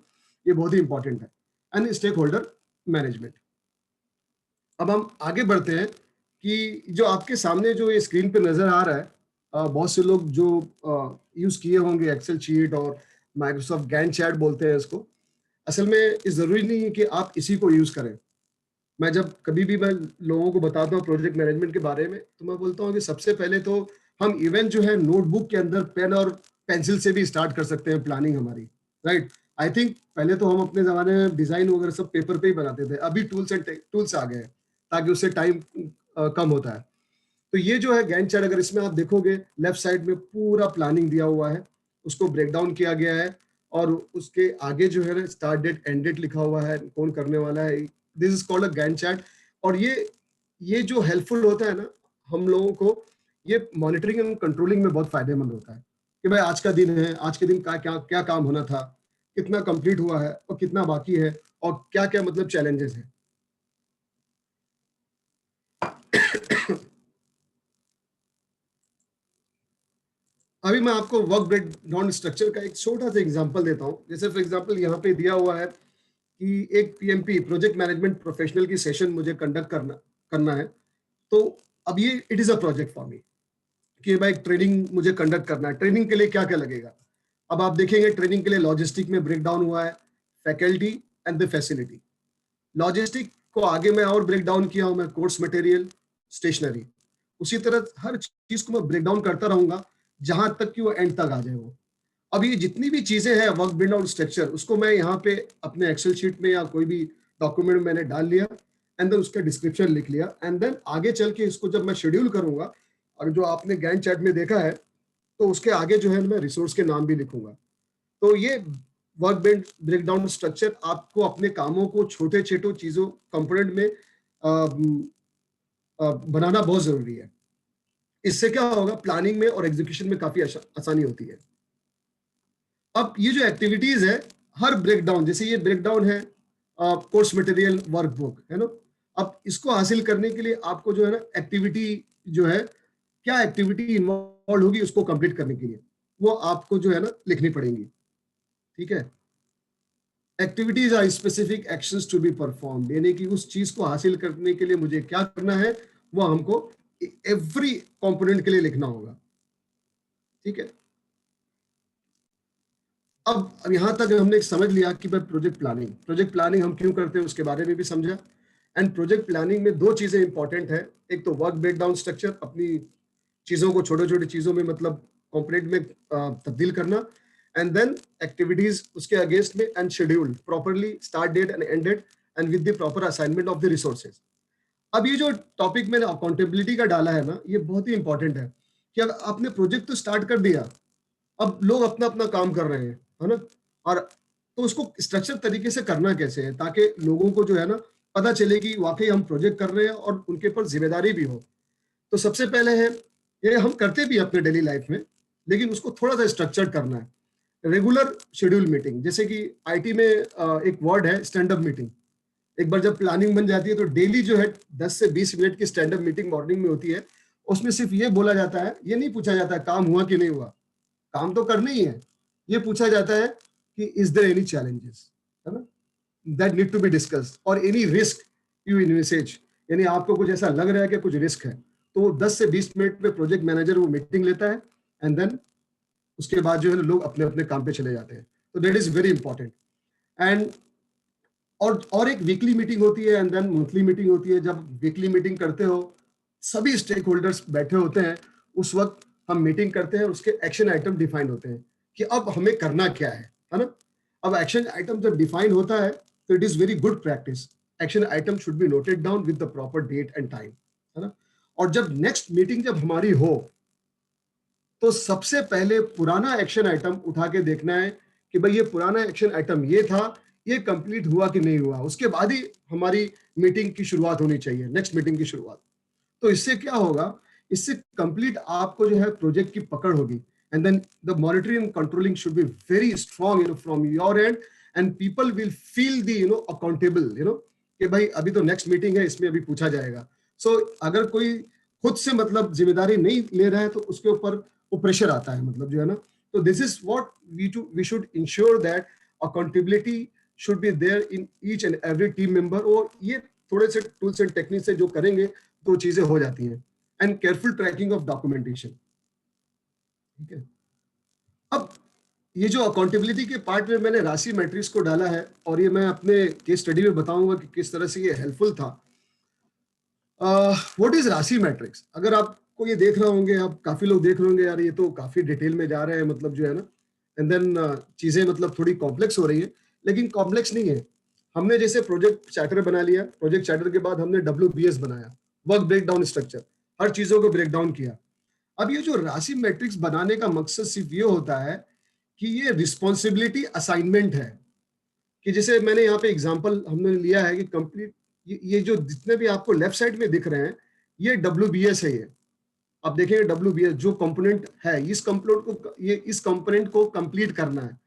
ये बहुत ही इंपॉर्टेंट है। And stakeholder management. अब हम आगे बढ़ते हैं कि जो आपके सामने जो ये स्क्रीन पे नजर आ रहा है, बहुत से लोग जो यूज किए होंगे एक्सेल शीट और माइक्रोसॉफ्ट गैंट चार्ट बोलते हैं इसको। असल में इस जरूरी नहीं है कि आप इसी को यूज करें। मैं जब कभी भी मैं लोगों को बताता हूँ प्रोजेक्ट मैनेजमेंट के बारे में, तो मैं बोलता हूँ कि सबसे पहले तो हम इवेंट जो है नोटबुक के अंदर पेन और पेंसिल से भी स्टार्ट कर सकते हैं प्लानिंग हमारी, राइट। आई थिंक पहले तो हम अपने जमाने में डिजाइन वगैरह सब पेपर पे ही बनाते थे, अभी टूल्स आ गए हैं ताकि उससे टाइम कम होता है। तो ये जो है गैंट चार्ट, अगर इसमें आप देखोगे लेफ्ट साइड में पूरा प्लानिंग दिया हुआ है, उसको ब्रेक डाउन किया गया है, और उसके आगे जो है ना स्टार्ट डेट एंड डेट लिखा हुआ है, कौन करने वाला है। This is called a Gantt chart. और ये जो हेल्पफुल होता है ना हम लोगों को, ये मॉनिटरिंग एंड कंट्रोलिंग में बहुत फायदेमंद होता है कि भाई आज का दिन है, आज के दिन का क्या क्या काम होना था, कितना कंप्लीट हुआ है और कितना बाकी है, और क्या क्या मतलब चैलेंजेस हैं। अभी मैं आपको वर्क ब्रेक डाउन स्ट्रक्चर का एक छोटा सा एग्जांपल देता हूं। जैसे फॉर एग्जांपल यहाँ पे दिया हुआ है कि एक पीएमपी प्रोजेक्ट मैनेजमेंट प्रोफेशनल की सेशन मुझे कंडक्ट करना है। तो अब ये it is a project for me कि भाई ट्रेनिंग मुझे कंडक्ट करना है। ट्रेनिंग के लिए क्या क्या लगेगा, अब आप देखेंगे ट्रेनिंग के लिए लॉजिस्टिक में ब्रेक डाउन हुआ है, faculty and the facility. Logistic को आगे मैं और ब्रेक डाउन किया हूं, मैं कोर्स मटेरियल, स्टेशनरी। उसी तरह हर चीज को मैं ब्रेक डाउन करता रहूंगा जहां तक कि वो एंड तक आ जाए। वो अब ये जितनी भी चीजें हैं वर्क बिल्ड आउट स्ट्रक्चर, उसको मैं यहाँ पे अपने एक्सेल शीट में या कोई भी डॉक्यूमेंट में मैंने डाल लिया, एंड देन उसका डिस्क्रिप्शन लिख लिया, एंड देन आगे चल के इसको जब मैं शेड्यूल करूंगा, और जो आपने गैंट चार्ट में देखा है, तो उसके आगे जो है मैं रिसोर्स के नाम भी लिखूंगा। तो ये वर्क ब्रेकडाउन स्ट्रक्चर आपको अपने कामों को छोटे छोटे चीजों कंपोनेंट में बनाना बहुत जरूरी है। इससे क्या होगा, प्लानिंग में और एग्जीक्यूशन में काफी आसानी होती है। अब ये जो एक्टिविटीज है, हर ब्रेकडाउन, जैसे ये ब्रेकडाउन है कोर्स मटेरियल वर्कबुक है ना, अब इसको हासिल करने के लिए आपको जो है ना एक्टिविटी जो है, क्या एक्टिविटी इन्वॉल्व होगी उसको कंप्लीट करने के लिए, वो आपको जो है ना लिखनी पड़ेंगी। ठीक है, activities are specific actions to be perform, यानी कि उस चीज को हासिल करने के लिए मुझे क्या करना है वो हमको एवरी कंपोनेंट के लिए लिखना होगा। ठीक है, अब यहां तक हमने समझ लिया कि भाई प्रोजेक्ट प्लानिंग हम क्यों करते हैं उसके बारे में भी समझा। एंड प्रोजेक्ट प्लानिंग में दो चीजें इंपॉर्टेंट है, एक तो वर्क ब्रेकडाउन स्ट्रक्चर, अपनी चीजों को छोटे छोटे चीजों में मतलब कंपोनेंट में तब्दील करना, एंड देन एक्टिविटीज उसके अगेंस्ट में, and schedule properly start date and end date, and with the proper assignment of the resources. अब ये जो टॉपिक मैंने अकाउंटेबिलिटी का डाला है ना, ये बहुत ही इंपॉर्टेंट है कि अगर आपने प्रोजेक्ट तो स्टार्ट कर दिया, अब लोग अपना अपना काम कर रहे हैं, है ना, और तो उसको स्ट्रक्चर तरीके से करना कैसे है ताकि लोगों को जो है ना पता चले कि वाकई हम प्रोजेक्ट कर रहे हैं और उनके ऊपर जिम्मेदारी भी हो। तो सबसे पहले है, ये हम करते भी अपने डेली लाइफ में, लेकिन उसको थोड़ा सा स्ट्रक्चर्ड करना है। रेगुलर शेड्यूल मीटिंग, जैसे कि आईटी में एक वर्ड है स्टैंड अप मीटिंग। एक बार जब प्लानिंग बन जाती है तो डेली जो है 10 से 20 मिनट की स्टैंड अप मीटिंग मॉर्निंग में होती है। उसमें सिर्फ ये बोला जाता है, ये नहीं पूछा जाता है काम हुआ कि नहीं हुआ, काम तो करना ही है, ये पूछा जाता है कि इज देयर एनी चैलेंजेस, है ना, that need to be discussed, और एनी रिस्क यू इन्विसेज, यानी आपको कुछ ऐसा लग रहा है कि कुछ रिस्क है, तो 10 से 20 मिनट में प्रोजेक्ट मैनेजर वो मीटिंग लेता है, एंड देन उसके बाद जो है लोग अपने अपने काम पे चले जाते हैं। तो that is very important. And और एक वीकली मीटिंग होती है, एंड देन मंथली मीटिंग होती है। जब वीकली मीटिंग करते हो, सभी स्टेक होल्डर्स बैठे होते हैं, उस वक्त हम मीटिंग करते हैं, उसके एक्शन आइटम डिफाइन होते हैं कि अब हमें करना क्या है ना। अब एक्शन आइटम जब डिफाइन होता है तो it is very good practice, action item should be noted down with the proper date and time, है ना। और जब नेक्स्ट मीटिंग जब हमारी हो, तो सबसे पहले पुराना एक्शन आइटम उठा के देखना है कि भाई ये पुराना एक्शन आइटम ये था, ये कंप्लीट हुआ कि नहीं हुआ, उसके बाद ही हमारी मीटिंग की शुरुआत होनी चाहिए, नेक्स्ट मीटिंग की शुरुआत। तो इससे क्या होगा, इससे कंप्लीट आपको जो है प्रोजेक्ट की पकड़ होगी, and then the monitoring and controlling should be very strong from your end, and people will feel the accountable कि भाई अभी तो नेक्स्ट मीटिंग है, इसमें अभी पूछा जाएगा। सो अगर कोई खुद से मतलब जिम्मेदारी नहीं ले रहा है तो उसके ऊपर वो प्रेशर आता है, मतलब जो है ना। तो this is what we should ensure that accountability should be there in each and every team member. और ये थोड़े से टूल्स एंड टेक्निक्स से जो करेंगे तो चीजें हो जाती हैं। And careful tracking of documentation. ठीक है, अब ये जो अकाउंटेबिलिटी के पार्ट में मैंने राशि मैट्रिक्स को डाला है, और ये मैं अपने केस स्टडी में बताऊंगा कि किस तरह से ये हेल्पफुल था। What is RACI matrix? अगर आपको ये देख रहे होंगे, आप काफी लोग देख रहे होंगे यार ये तो काफी डिटेल में जा रहे हैं, मतलब जो है ना, एंड देन चीजें मतलब थोड़ी कॉम्प्लेक्स हो रही है, लेकिन कॉम्प्लेक्स नहीं है। हमने जैसे प्रोजेक्ट चार्टर बना लिया, प्रोजेक्ट चार्टर के बाद हमने WBS बनाया, वर्क ब्रेकडाउन स्ट्रक्चर, हर चीजों को ब्रेक डाउन किया। अब ये जो राशि मैट्रिक्स बनाने का मकसद सिर्फ ये होता है कि ये रिस्पॉन्सिबिलिटी असाइनमेंट है, कि जैसे मैंने यहाँ पे एग्जांपल हमने लिया है कि कंप्लीट ये जो जितने भी आपको लेफ्ट साइड में दिख रहे हैं ये WBS है। ये आप देखेंगे WBS जो कंपोनेंट है, इस कंपोनेंट को कंप्लीट करना है।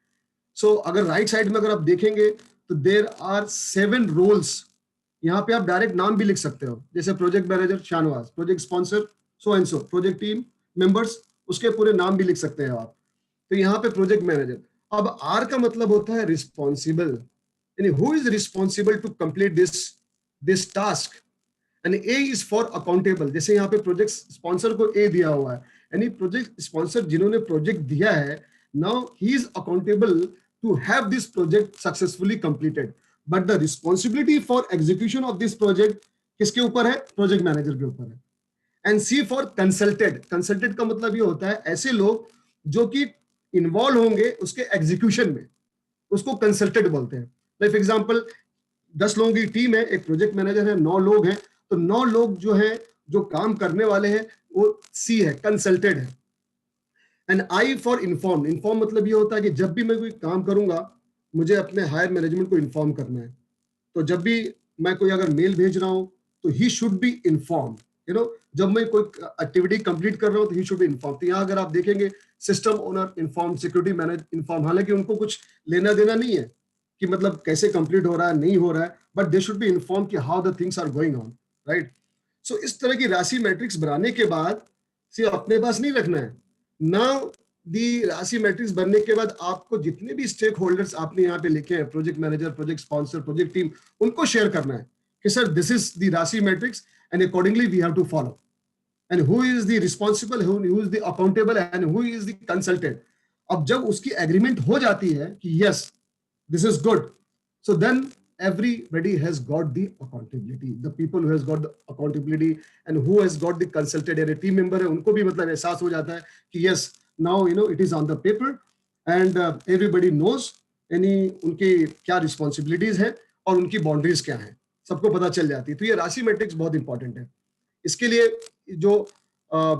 सो अगर राइट साइड में अगर आप देखेंगे तो देयर आर 7 रोल्स। यहाँ पे आप डायरेक्ट नाम भी लिख सकते हो, जैसे project manager Shahnawaz, project sponsor so and so, project team members, उसके पूरे नाम भी लिख सकते हैं आप। तो यहाँ पे प्रोजेक्ट मैनेजर। अब R का मतलब होता है रिस्पॉन्सिबल, यानी who is responsible to complete this task, and A is for accountable. जैसे यहाँ पे प्रोजेक्ट स्पॉन्सर को A दिया हुआ है, यानी प्रोजेक्ट स्पॉन्सर जिन्होंने प्रोजेक्ट दिया है, now he is accountable to have this project successfully completed, but the responsibility for execution of this project किसके ऊपर है? प्रोजेक्ट मैनेजर के ऊपर है। And C for consulted. Consulted का मतलब ये होता है ऐसे लोग जो कि इन्वॉल्व होंगे उसके एग्जीक्यूशन में, उसको कंसल्टेड बोलते हैं। फॉर एग्जांपल 10 लोगों की टीम है, एक प्रोजेक्ट मैनेजर है, 9 लोग हैं, तो 9 लोग जो है जो काम करने वाले हैं वो C है, कंसल्टेड है। And I for inform. Inform मतलब ये होता है कि जब भी मैं कोई काम करूंगा मुझे अपने हायर मैनेजमेंट को इन्फॉर्म करना है। तो जब भी मैं कोई अगर मेल भेज रहा हूं तो ही शुड बी इन्फॉर्म, जब मैं कोई एक्टिविटी कंप्लीट कर रहा हूं तो ही शुड बी इन्फॉर्म। तो यहाँ अगर आप देखेंगे system owner inform, security manager inform, हालांकि उनको कुछ लेना देना नहीं है कि मतलब कैसे कंप्लीट हो रहा है नहीं हो रहा है, but they should be inform कि how the things are going on, right. So इस तरह की राशि मैट्रिक्स बनाने के बाद सिर्फ अपने पास नहीं रखना है, नाउ दी राशि मैट्रिक्स बनने के बाद आपको जितने भी स्टेक होल्डर्स आपने यहाँ पे लिखे हैं, project manager, project sponsor, project team, उनको शेयर करना है कि sir this is the RACI matrix and accordingly we have to follow, and who is the responsible, who is the accountable and who is the consultant. अब जब उसकी agreement हो जाती है कि yes this is good, so then everybody has got the accountability, the people who has got the accountability and who has got the consulted and a team member है, उनको भी मतलब एहसास हो जाता है कि yes now it is on the paper and everybody knows यानी उनकी क्या रिस्पॉन्सिबिलिटीज है और उनकी बाउंड्रीज क्या है, सबको पता चल जाती है। तो ये राशि मैट्रिक्स बहुत इंपॉर्टेंट है। इसके लिए जो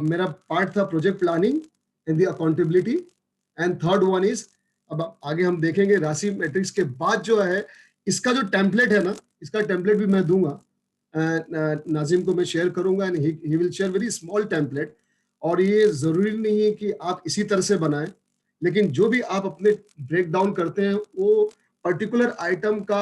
मेरा पार्ट था project planning and the accountability, and third one is, अब आगे हम देखेंगे राशि मैट्रिक्स के बाद जो है इसका जो टेम्पलेट है ना, इसका टेम्पलेट भी मैं दूंगा, नाजिम को मैं शेयर करूंगा and he will share very small template. और ये जरूरी नहीं है कि आप इसी तरह से बनाएं, लेकिन जो भी आप अपने ब्रेक डाउन करते हैं वो पर्टिकुलर आइटम का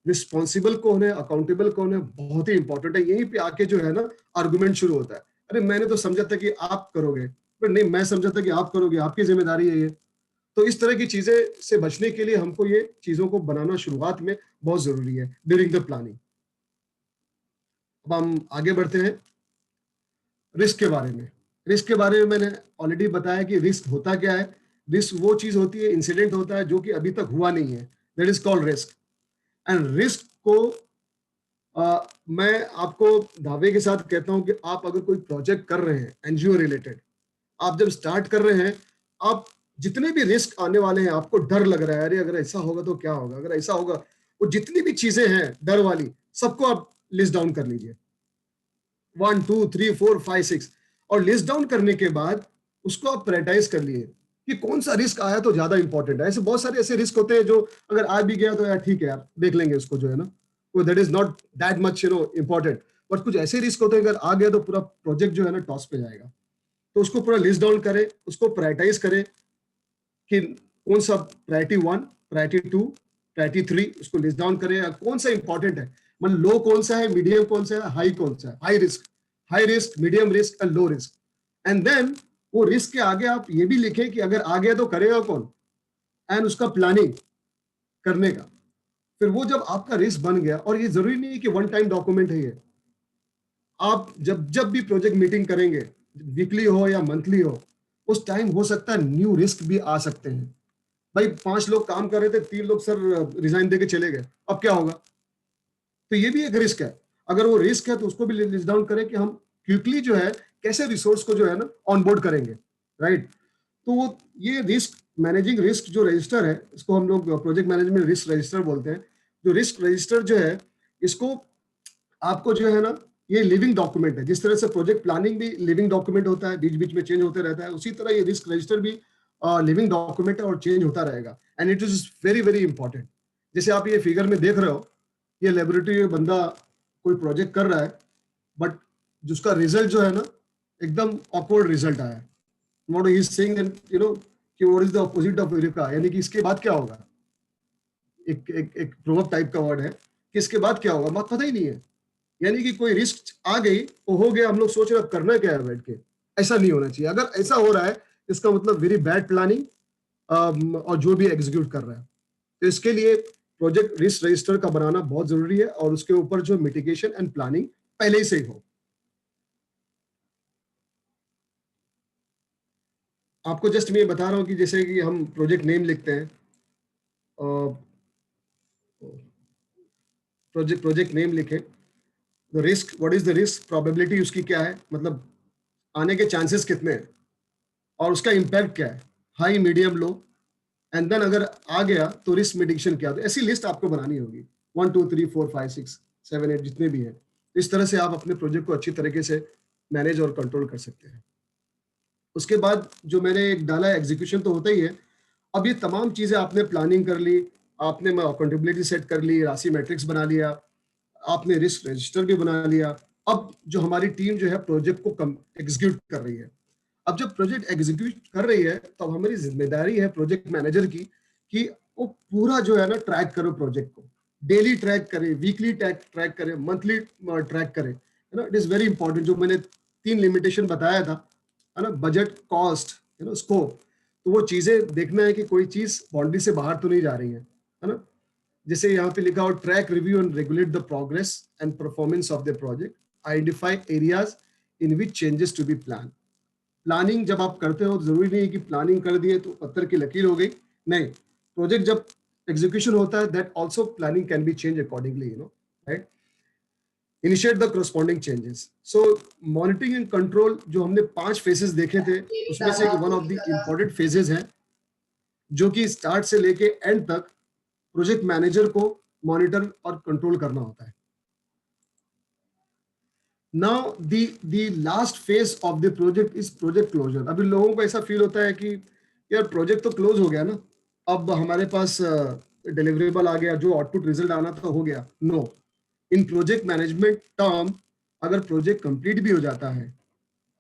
रिस्पॉन्सिबल कौन है, अकाउंटेबल कौन है, बहुत ही इंपॉर्टेंट है। यहीं पे आके जो है ना आर्गुमेंट शुरू होता है, अरे मैंने तो समझा था कि आप करोगे, पर नहीं मैं समझा था कि आप करोगे, आपकी जिम्मेदारी है ये। तो इस तरह की चीजें से बचने के लिए हमको ये चीजों को बनाना शुरुआत में बहुत जरूरी है ड्यूरिंग द प्लानिंग। अब हम आगे बढ़ते हैं रिस्क के बारे में। रिस्क के बारे में मैंने ऑलरेडी बताया कि रिस्क होता क्या है। रिस्क वो चीज होती है, इंसिडेंट होता है जो कि अभी तक हुआ नहीं है, that is called risk. And risk को मैं आपको दावे के साथ कहता हूं कि आप अगर कोई प्रोजेक्ट कर रहे हैं एनजीओ रिलेटेड, आप जब स्टार्ट कर रहे हैं, आप जितने भी रिस्क आने वाले हैं, आपको डर लग रहा है, अरे अगर ऐसा होगा तो क्या होगा, अगर ऐसा होगा, वो जितनी भी चीजें हैं डर वाली, सबको आप लिस्ट डाउन कर लीजिए, 1 2 3 4 5 6, और लिस्ट डाउन करने के बाद उसको आप प्रायोरिटाइज कर लिए कि कौन सा रिस्क आया तो ज्यादा इंपॉर्टेंट है। ऐसे बहुत सारे ऐसे रिस्क होते हैं जो अगर आ भी गया तो यार ठीक है यार देख लेंगे उसको, जो है ना, वो that is not that much important. But कुछ ऐसे रिस्क होते हैं अगर आ गया तो पूरा प्रोजेक्ट जो है ना टॉस पे जाएगा। तो उसको पूरा लिस्ट डाउन करें, उसको प्रायोरिटाइज करें कि कौन सा प्रायोरिटी 1, प्रायोरिटी 2, प्रायोरिटी 3, उसको लिस्ट डाउन करें, कौन सा इंपॉर्टेंट है, मतलब लो कौन सा है, मीडियम कौन सा है, हाई कौन सा है, high risk, medium risk and low risk. And then वो रिस्क के आगे आप ये भी लिखें कि अगर आ गया तो करेगा कौन, एंड उसका प्लानिंग करने का। फिर वो जब आपका रिस्क बन गया, और ये जरूरी नहीं है कि वन टाइम डॉक्यूमेंट है ये, आप जब भी प्रोजेक्ट मीटिंग करेंगे, वीकली हो या मंथली हो, उस टाइम हो सकता है न्यू रिस्क भी आ सकते हैं। भाई 5 लोग काम कर रहे थे, 3 लोग सर रिजाइन देके चले गए, अब क्या होगा। तो ये भी एक रिस्क है। अगर वो रिस्क है तो उसको भी लिस्ट डाउन करें कि हम क्विकली जो है कैसे रिसोर्स को जो है ना ऑनबोर्ड करेंगे, राइट। तो वो ये रिस्क मैनेजिंग रिस्क जो रजिस्टर है, इसको हम लोग प्रोजेक्ट मैनेजमेंट रिस्क रजिस्टर बोलते हैं। जो रिस्क रजिस्टर जो है, इसको आपको जो है ना, ये लिविंग डॉक्यूमेंट है। जिस तरह से प्रोजेक्ट प्लानिंग भी लिविंग डॉक्यूमेंट होता है, बीच बीच में चेंज होते रहता है, उसी तरह ये रिस्क रजिस्टर भी लिविंग डॉक्यूमेंट है और चेंज होता रहेगा, and it is very very important. जैसे आप ये फिगर में देख रहे हो, ये लेबोरेटरी में बंदा कोई प्रोजेक्ट कर रहा है, बट जिसका रिजल्ट जो है ना एकदम ऑकवर्ड रिजल्ट आया है। What he is saying that you know कि what is the opposite of eureka, यानी कि इसके बाद क्या होगा। एक एक एक प्रोवर्ब टाइप का वर्ड है कि इसके बाद क्या होगा, बात पता ही नहीं है। यानी कि कोई रिस्क आ गई तो हो गया, हम लोग सोच रहे अब करना क्या है बैठ के। ऐसा नहीं होना चाहिए। अगर ऐसा हो रहा है इसका मतलब वेरी बैड प्लानिंग, और जो भी एग्जीक्यूट कर रहा है। तो इसके लिए प्रोजेक्ट रिस्क रजिस्टर का बनाना बहुत जरूरी है, और उसके ऊपर जो मिटिगेशन एंड प्लानिंग पहले ही से ही हो। आपको जस्ट मैं ये बता रहा हूँ कि जैसे कि हम प्रोजेक्ट नेम लिखते हैं, प्रोजेक्ट नेम लिखे, the risk, what is the risk, probability उसकी क्या है, मतलब आने के चांसेस कितने हैं, और उसका इम्पैक्ट क्या है, high medium low, and then अगर आ गया तो रिस्क मिटिगेशन क्या। तो ऐसी लिस्ट आपको बनानी होगी 1 2 3 4 5 6 7 8 जितने भी हैं। इस तरह से आप अपने प्रोजेक्ट को अच्छी तरीके से मैनेज और कंट्रोल कर सकते हैं। उसके बाद जो मैंने एक डाला है, एग्जीक्यूशन तो होता ही है। अब ये तमाम चीजें आपने प्लानिंग कर ली, आपने अकाउंटेबिलिटी सेट कर ली, राशि मैट्रिक्स बना लिया, आपने रिस्क रजिस्टर भी बना लिया। अब जो हमारी टीम जो है प्रोजेक्ट को एग्जीक्यूट कर रही है। अब जब प्रोजेक्ट एग्जीक्यूट कर रही है तो हमारी जिम्मेदारी है प्रोजेक्ट मैनेजर की कि वो पूरा जो है ना ट्रैक करो प्रोजेक्ट को, डेली ट्रैक करे, वीकली ट्रैक करे, मंथली ट्रैक करे, है ना। It is very important. जो मैंने 3 लिमिटेशन बताया था, है ना, बजट, कॉस्ट, है ना, स्कोप, तो वो चीजें देखना है कि कोई चीज बाउंड्री से बाहर तो नहीं जा रही है ना। जैसे यहाँ पे लिखा हो, track, review and regulate the progress and performance of the project, identify areas in which changes to be plan. Planning जब आप करते हो तो जरूरी नहीं है कि प्लानिंग कर दिए तो पत्थर की लकीर हो गई, नहीं। प्रोजेक्ट जब एग्जीक्यूशन होता है, that also planning can be change accordingly, you know, right. Initiate the corresponding changes. So monitoring and control, जो हमने 5 फेजेस देखे थे, उसमें से one of the important phases है जो कि स्टार्ट से लेके एंड तक प्रोजेक्ट मैनेजर को मॉनिटर और कंट्रोल करना होता है। Now the last phase of the project is project closure. अभी लोगों को ऐसा फील होता है कि यार प्रोजेक्ट तो क्लोज हो गया ना, अब हमारे पास डिलीवरेबल आ गया, जो आउटपुट रिजल्ट आना था हो गया। नो, इन प्रोजेक्ट मैनेजमेंट टर्म, अगर प्रोजेक्ट कंप्लीट भी हो जाता है,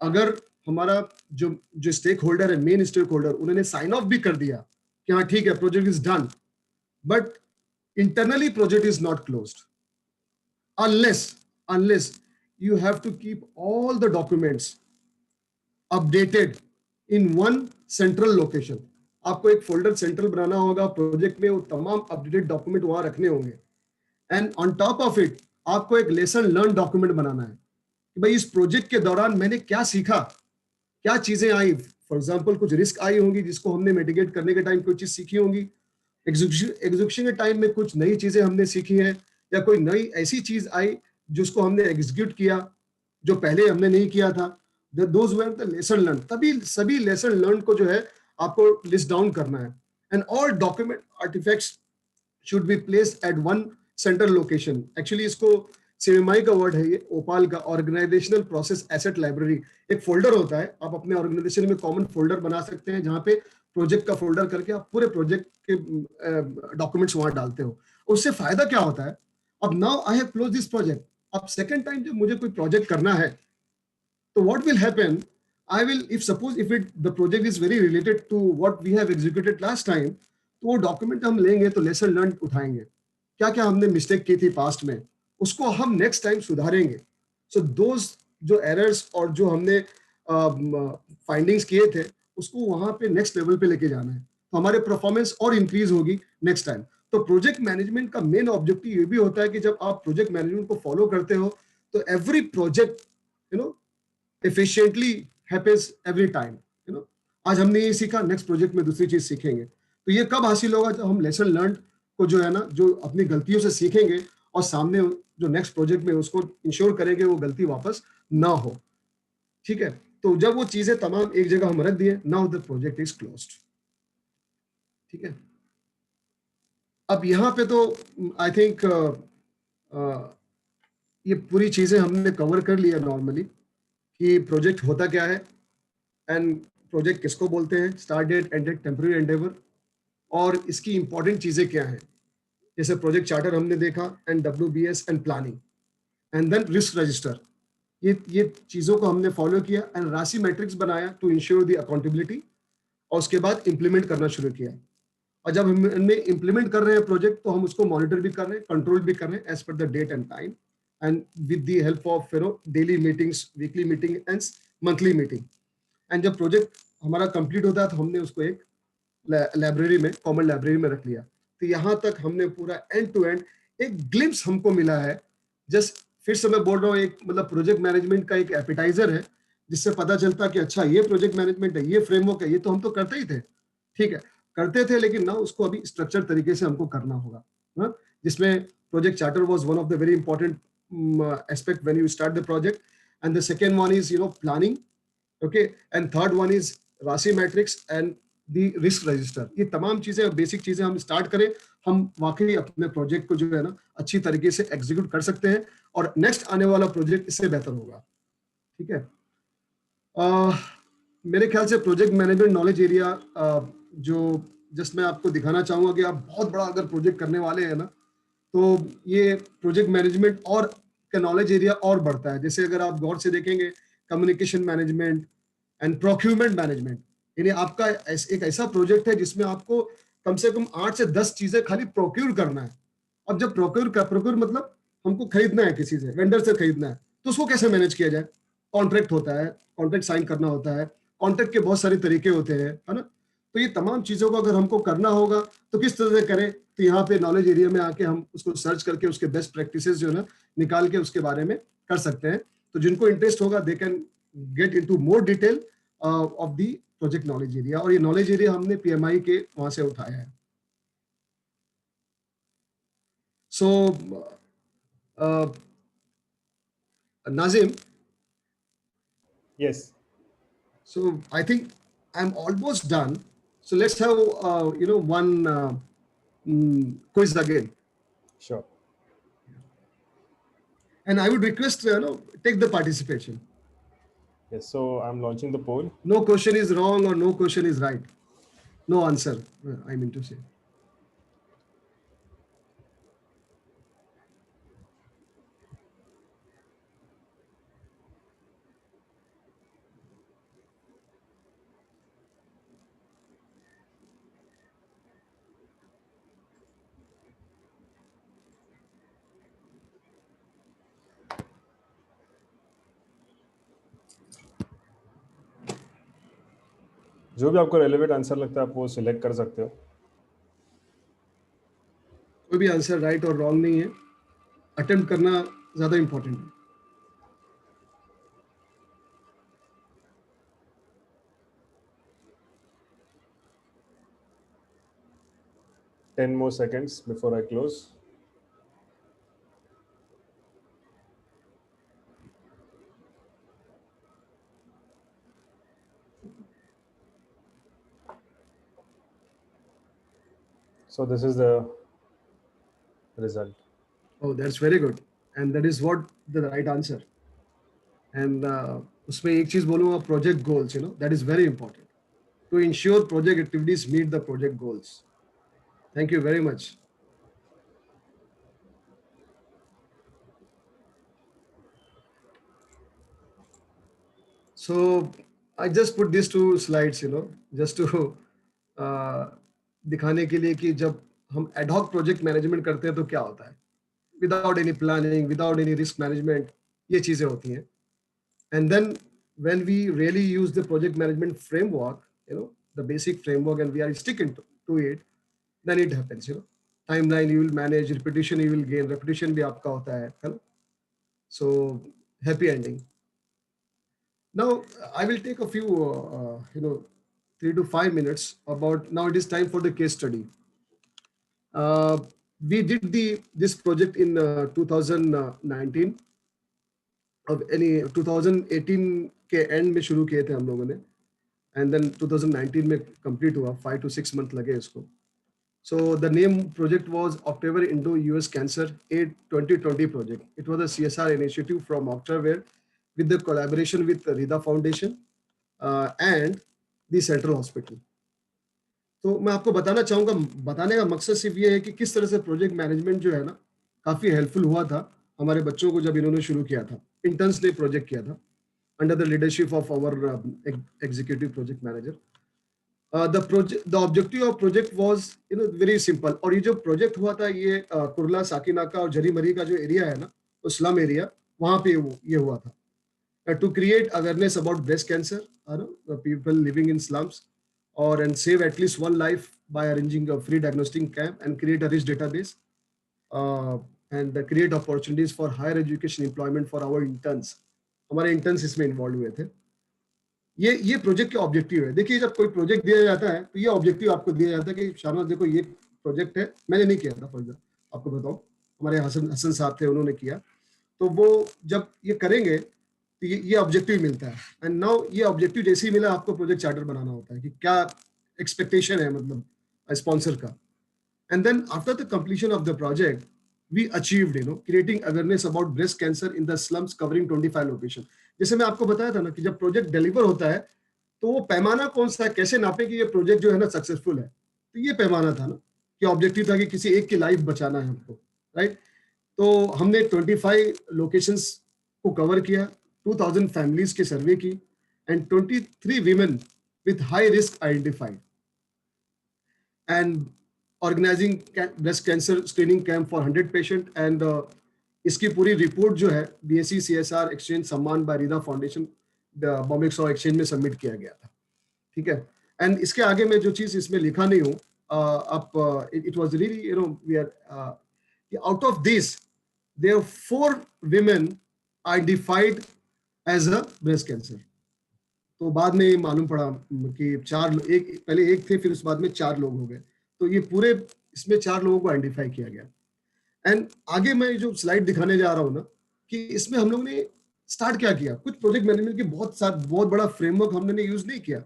अगर हमारा जो जो स्टेक होल्डर है, मेन स्टेक होल्डर, उन्होंने साइन ऑफ भी कर दिया कि हाँ ठीक है project is done, but internally project is not closed unless you have to keep all the documents updated in one central location। आपको एक फोल्डर सेंट्रल बनाना होगा प्रोजेक्ट में, वो तमाम अपडेटेड डॉक्यूमेंट वहां रखने होंगे। And on top of it आपको एक लेसन लर्न डॉक्यूमेंट बनाना है कि भाई इस प्रोजेक्ट के दौरान मैंने क्या सीखा, क्या चीजें आई। फॉर एग्जाम्पल कुछ रिस्क आई होंगी जिसको हमने मिटिगेट करने के टाइम कोई चीज सीखी होंगी, एग्जीक्यूशन के टाइम में कुछ नई चीजें हमने सीखी हैं, या कोई नई ऐसी चीज आई जिसको हमने एग्जीक्यूट किया जो पहले हमने नहीं किया था। Those were the lesson learn. तभी सभी लेसन लर्न को जो है आपको लिस्ट डाउन करना है। And all document artifacts should be placed at one central location. Actually इसको सीएमआई का वर्ड है, ये ओपाल का, ऑर्गेनाइजेशनल प्रोसेस एसेट लाइब्रेरी। एक फोल्डर होता है, आप अपने ऑर्गेनाइजेशन में कॉमन फोल्डर बना सकते हैं जहां पे प्रोजेक्ट का फोल्डर करके आप पूरे प्रोजेक्ट के डॉक्यूमेंट्स वहां डालते हो। उससे फायदा क्या होता है, अब now I have close this project, अब सेकंड टाइम जब मुझे कोई प्रोजेक्ट करना है तो what will happen, I will, if suppose if it the project is very related to what we have executed last time, तो वो डॉक्यूमेंट हम लेंगे तो लेसन लर्न उठाएंगे, क्या क्या हमने मिस्टेक की थी पास्ट में, उसको हम नेक्स्ट टाइम सुधारेंगे। सो दोज जो एरर्स और जो हमने फाइंडिंग्स किए थे उसको वहां पे नेक्स्ट लेवल पे लेके जाना है, तो हमारे परफॉर्मेंस और इंक्रीज होगी नेक्स्ट टाइम। तो प्रोजेक्ट मैनेजमेंट का मेन ऑब्जेक्टिव ये भी होता है कि जब आप प्रोजेक्ट मैनेजमेंट को फॉलो करते हो तो every project you know efficiently happens every time. You know आज हमने ये सीखा, नेक्स्ट प्रोजेक्ट में दूसरी चीज सीखेंगे। तो ये कब हासिल होगा, जब हम लेसन लर्न को जो है ना, जो अपनी गलतियों से सीखेंगे और सामने जो नेक्स्ट प्रोजेक्ट में उसको इंश्योर करेंगे वो गलती वापस ना हो। ठीक है, तो जब वो चीजें तमाम एक जगह हम रख दिए, now the project is closed. ठीक है, अब यहाँ पे तो आई थिंक ये पूरी चीजें हमने कवर कर लिया नॉर्मली कि प्रोजेक्ट होता क्या है एंड प्रोजेक्ट किसको बोलते हैं, start date, end date, temporary endeavour, और इसकी इंपॉर्टेंट चीजें क्या हैं, जैसे प्रोजेक्ट चार्टर हमने देखा, and WBS and planning, and then risk register. ये चीजों को हमने फॉलो किया, एंड राशि मैट्रिक्स बनाया टू इंश्योर द अकाउंटेबिलिटी, और उसके बाद इंप्लीमेंट करना शुरू किया। और जब हम इनमें इंप्लीमेंट कर रहे हैं प्रोजेक्ट, तो हम उसको मॉनिटर भी कर रहे हैं, कंट्रोल भी कर रहे हैं as per the date and time, and with the help of daily meetings, weekly meeting and monthly meeting. And जब प्रोजेक्ट हमारा कंप्लीट होता है तो हमने उसको एक लाइब्रेरी में, कॉमन लाइब्रेरी में रख लिया। तो यहाँ तक हमने पूरा एंड टू एंड एक ग्लिम्स हमको मिला है। जस्ट फिर से मैं बोल रहा हूँ, एक मतलब प्रोजेक्ट मैनेजमेंट का एक एपिटाइजर है, जिससे पता चलता कि अच्छा ये प्रोजेक्ट मैनेजमेंट है, ये फ्रेमवर्क है, ये तो हम तो करते ही थे, ठीक है, करते थे, लेकिन ना उसको अभी स्ट्रक्चर तरीके से हमको करना होगा, ना? जिसमें project charter was one of the very important aspect when you start the project, and the second one is planning, okay, and third one is RACI matrix and the risk register. ये तमाम चीजें, basic चीजें हम start करें, हम वाकई अपने project को जो है ना अच्छी तरीके से एग्जीक्यूट कर सकते हैं, और नेक्स्ट आने वाला प्रोजेक्ट इससे बेहतर होगा, ठीक है। मेरे ख्याल से प्रोजेक्ट मैनेजमेंट नॉलेज एरिया जो जस्ट मैं आपको दिखाना चाहूंगा कि आप बहुत बड़ा अगर प्रोजेक्ट करने वाले हैं ना, तो ये प्रोजेक्ट मैनेजमेंट और का नॉलेज एरिया और बढ़ता है। जैसे अगर आप गौर से देखेंगे, communication management and procurement management, यानी आपका एक ऐसा प्रोजेक्ट है जिसमें आपको कम से कम 8 से 10 चीजें खाली प्रोक्यूर करना है। अब जब प्रोक्यूर मतलब हमको खरीदना है, किसी से, वेंडर से खरीदना है, तो उसको कैसे मैनेज किया जाए। कॉन्ट्रैक्ट होता है, कॉन्ट्रैक्ट साइन करना होता है, कॉन्ट्रैक्ट के बहुत सारे तरीके होते हैं, है ना। तो ये तमाम चीजों को अगर हमको करना होगा तो किस तरह से करें, तो यहाँ पे नॉलेज एरिया में आके हम उसको सर्च करके उसके बेस्ट प्रैक्टिसेस जो है ना निकाल के उसके बारे में कर सकते हैं। तो जिनको इंटरेस्ट होगा they can get into more detail of the project knowledge area, और ये नॉलेज एरिया हमने PMI के वहां से उठाया है। सो Nazim, Yes. so I think I'm almost done. So let's have one quiz again, Sure. and I would request take the participation. Yes. So I'm launching the poll. No question is wrong or no question is right. No answer, I mean to say. जो भी आपको relevant answer लगता है आप वो select कर सकते हो। कोई भी आंसर राइट और रॉन्ग नहीं है, अटेम्प्ट करना ज्यादा इंपॉर्टेंट है। Ten more seconds before I close. So this is the result. Oh, that's very good, and that is what the right answer. And उसमें एक चीज बोलूँगा, project goals, that is very important to ensure project activities meet the project goals. Thank you very much. So I just put these two slides, just to दिखाने के लिए कि जब हम ad hoc project management करते हैं तो क्या होता है, without any planning, without any risk management, ये चीजें होती हैं. And then when we really use the project management framework, the basic framework, and we are sticking to it, then it happens. Timeline you will manage, repetition you will gain, repetition भी आपका होता है ना? So happy ending. Now I will take a few 3 to 5 minutes about. Now it is time for the case study. We did this project in 2019. अब यानी 2018 के and में शुरू किए थे हम लोगों ने, एंड देन 2019 में कंप्लीट हुआ. 5 to 6 मंथ लगे इसको. So the name project was October Indo-US Cancer Aid 2020 project. It was a CSR initiative from October with the collaboration with the Rida Foundation and the central hospital. तो मैं आपको बताना चाहूँगा, बताने का मकसद सिर्फ ये है कि किस तरह से प्रोजेक्ट मैनेजमेंट जो है ना काफ़ी हेल्पफुल हुआ था हमारे बच्चों को जब इन्होंने शुरू किया था। इंटर्न्स ने प्रोजेक्ट किया था under the leadership of our executive project manager. The objective of project was very simple. और ये जो प्रोजेक्ट हुआ था ये कुर्ला, साकिनाका और जरीमरी का जो एरिया है ना, तो स्लम एरिया, वहाँ पे ये हुआ था। To create awareness about breast cancer, people living in slums, or and save at least one life by arranging a free diagnostic camp and create a rich database, uh, and create opportunities for higher education employment for our interns। हमारे interns इसमें involve हुए थे। ये project के objective है। देखिए, जब कोई प्रोजेक्ट दिया जाता है तो ये ऑब्जेक्टिव आपको दिया जाता है कि शाहनवाज देखो ये प्रोजेक्ट है, मैंने नहीं किया था, फॉर एग्जाम्पल आपको बताऊं, हमारे हसन साहब थे, उन्होंने किया। तो वो जब ये करेंगे तो ये ऑब्जेक्टिव मिलता है। एंड नाउ ये ऑब्जेक्टिव जैसे ही मिला, आपको प्रोजेक्ट चार्टर बनाना होता है कि क्या एक्सपेक्टेशन है मतलब स्पॉन्सर का। And then after the completion of the project we achieved creating awareness about breast cancer in the slums covering 25 location. जैसे मैं आपको बताया था ना कि जब प्रोजेक्ट डिलीवर होता है तो वो पैमाना कौन सा है, कैसे नापे कि ये प्रोजेक्ट जो है ना सक्सेसफुल है। तो ये पैमाना था ना कि ऑब्जेक्टिव था कि किसी एक की लाइफ बचाना है हमको, राइट। तो हमने 25 लोकेशंस को कवर किया, 2000 फैमिलीज के सर्वे की, and 23 women with high risk identified, and organizing breast cancer screening camp for 100 patient. And इसकी पूरी रिपोर्ट जो है BSc CSR एक्सचेंज सम्मान by Rida foundation Bombay stock exchange में सबमिट किया गया था, ठीक है। एंड इसके आगे मैं जो चीज इसमें लिखा नहीं हूँ, आप it was really we are out of this there are 4 women identified as a breast cancer। तो बाद में मालूम पड़ा कि पहले एक थे, फिर उस बाद में 4 लोग हो गए। तो ये पूरे इसमें 4 लोगों को आइडेंटिफाई किया गया। एंड आगे मैं जो स्लाइड दिखाने जा रहा हूँ ना, कि इसमें हम लोग ने स्टार्ट क्या किया, कुछ प्रोजेक्ट मैनेजमेंट के बहुत बड़ा फ्रेमवर्क हमने यूज नहीं किया।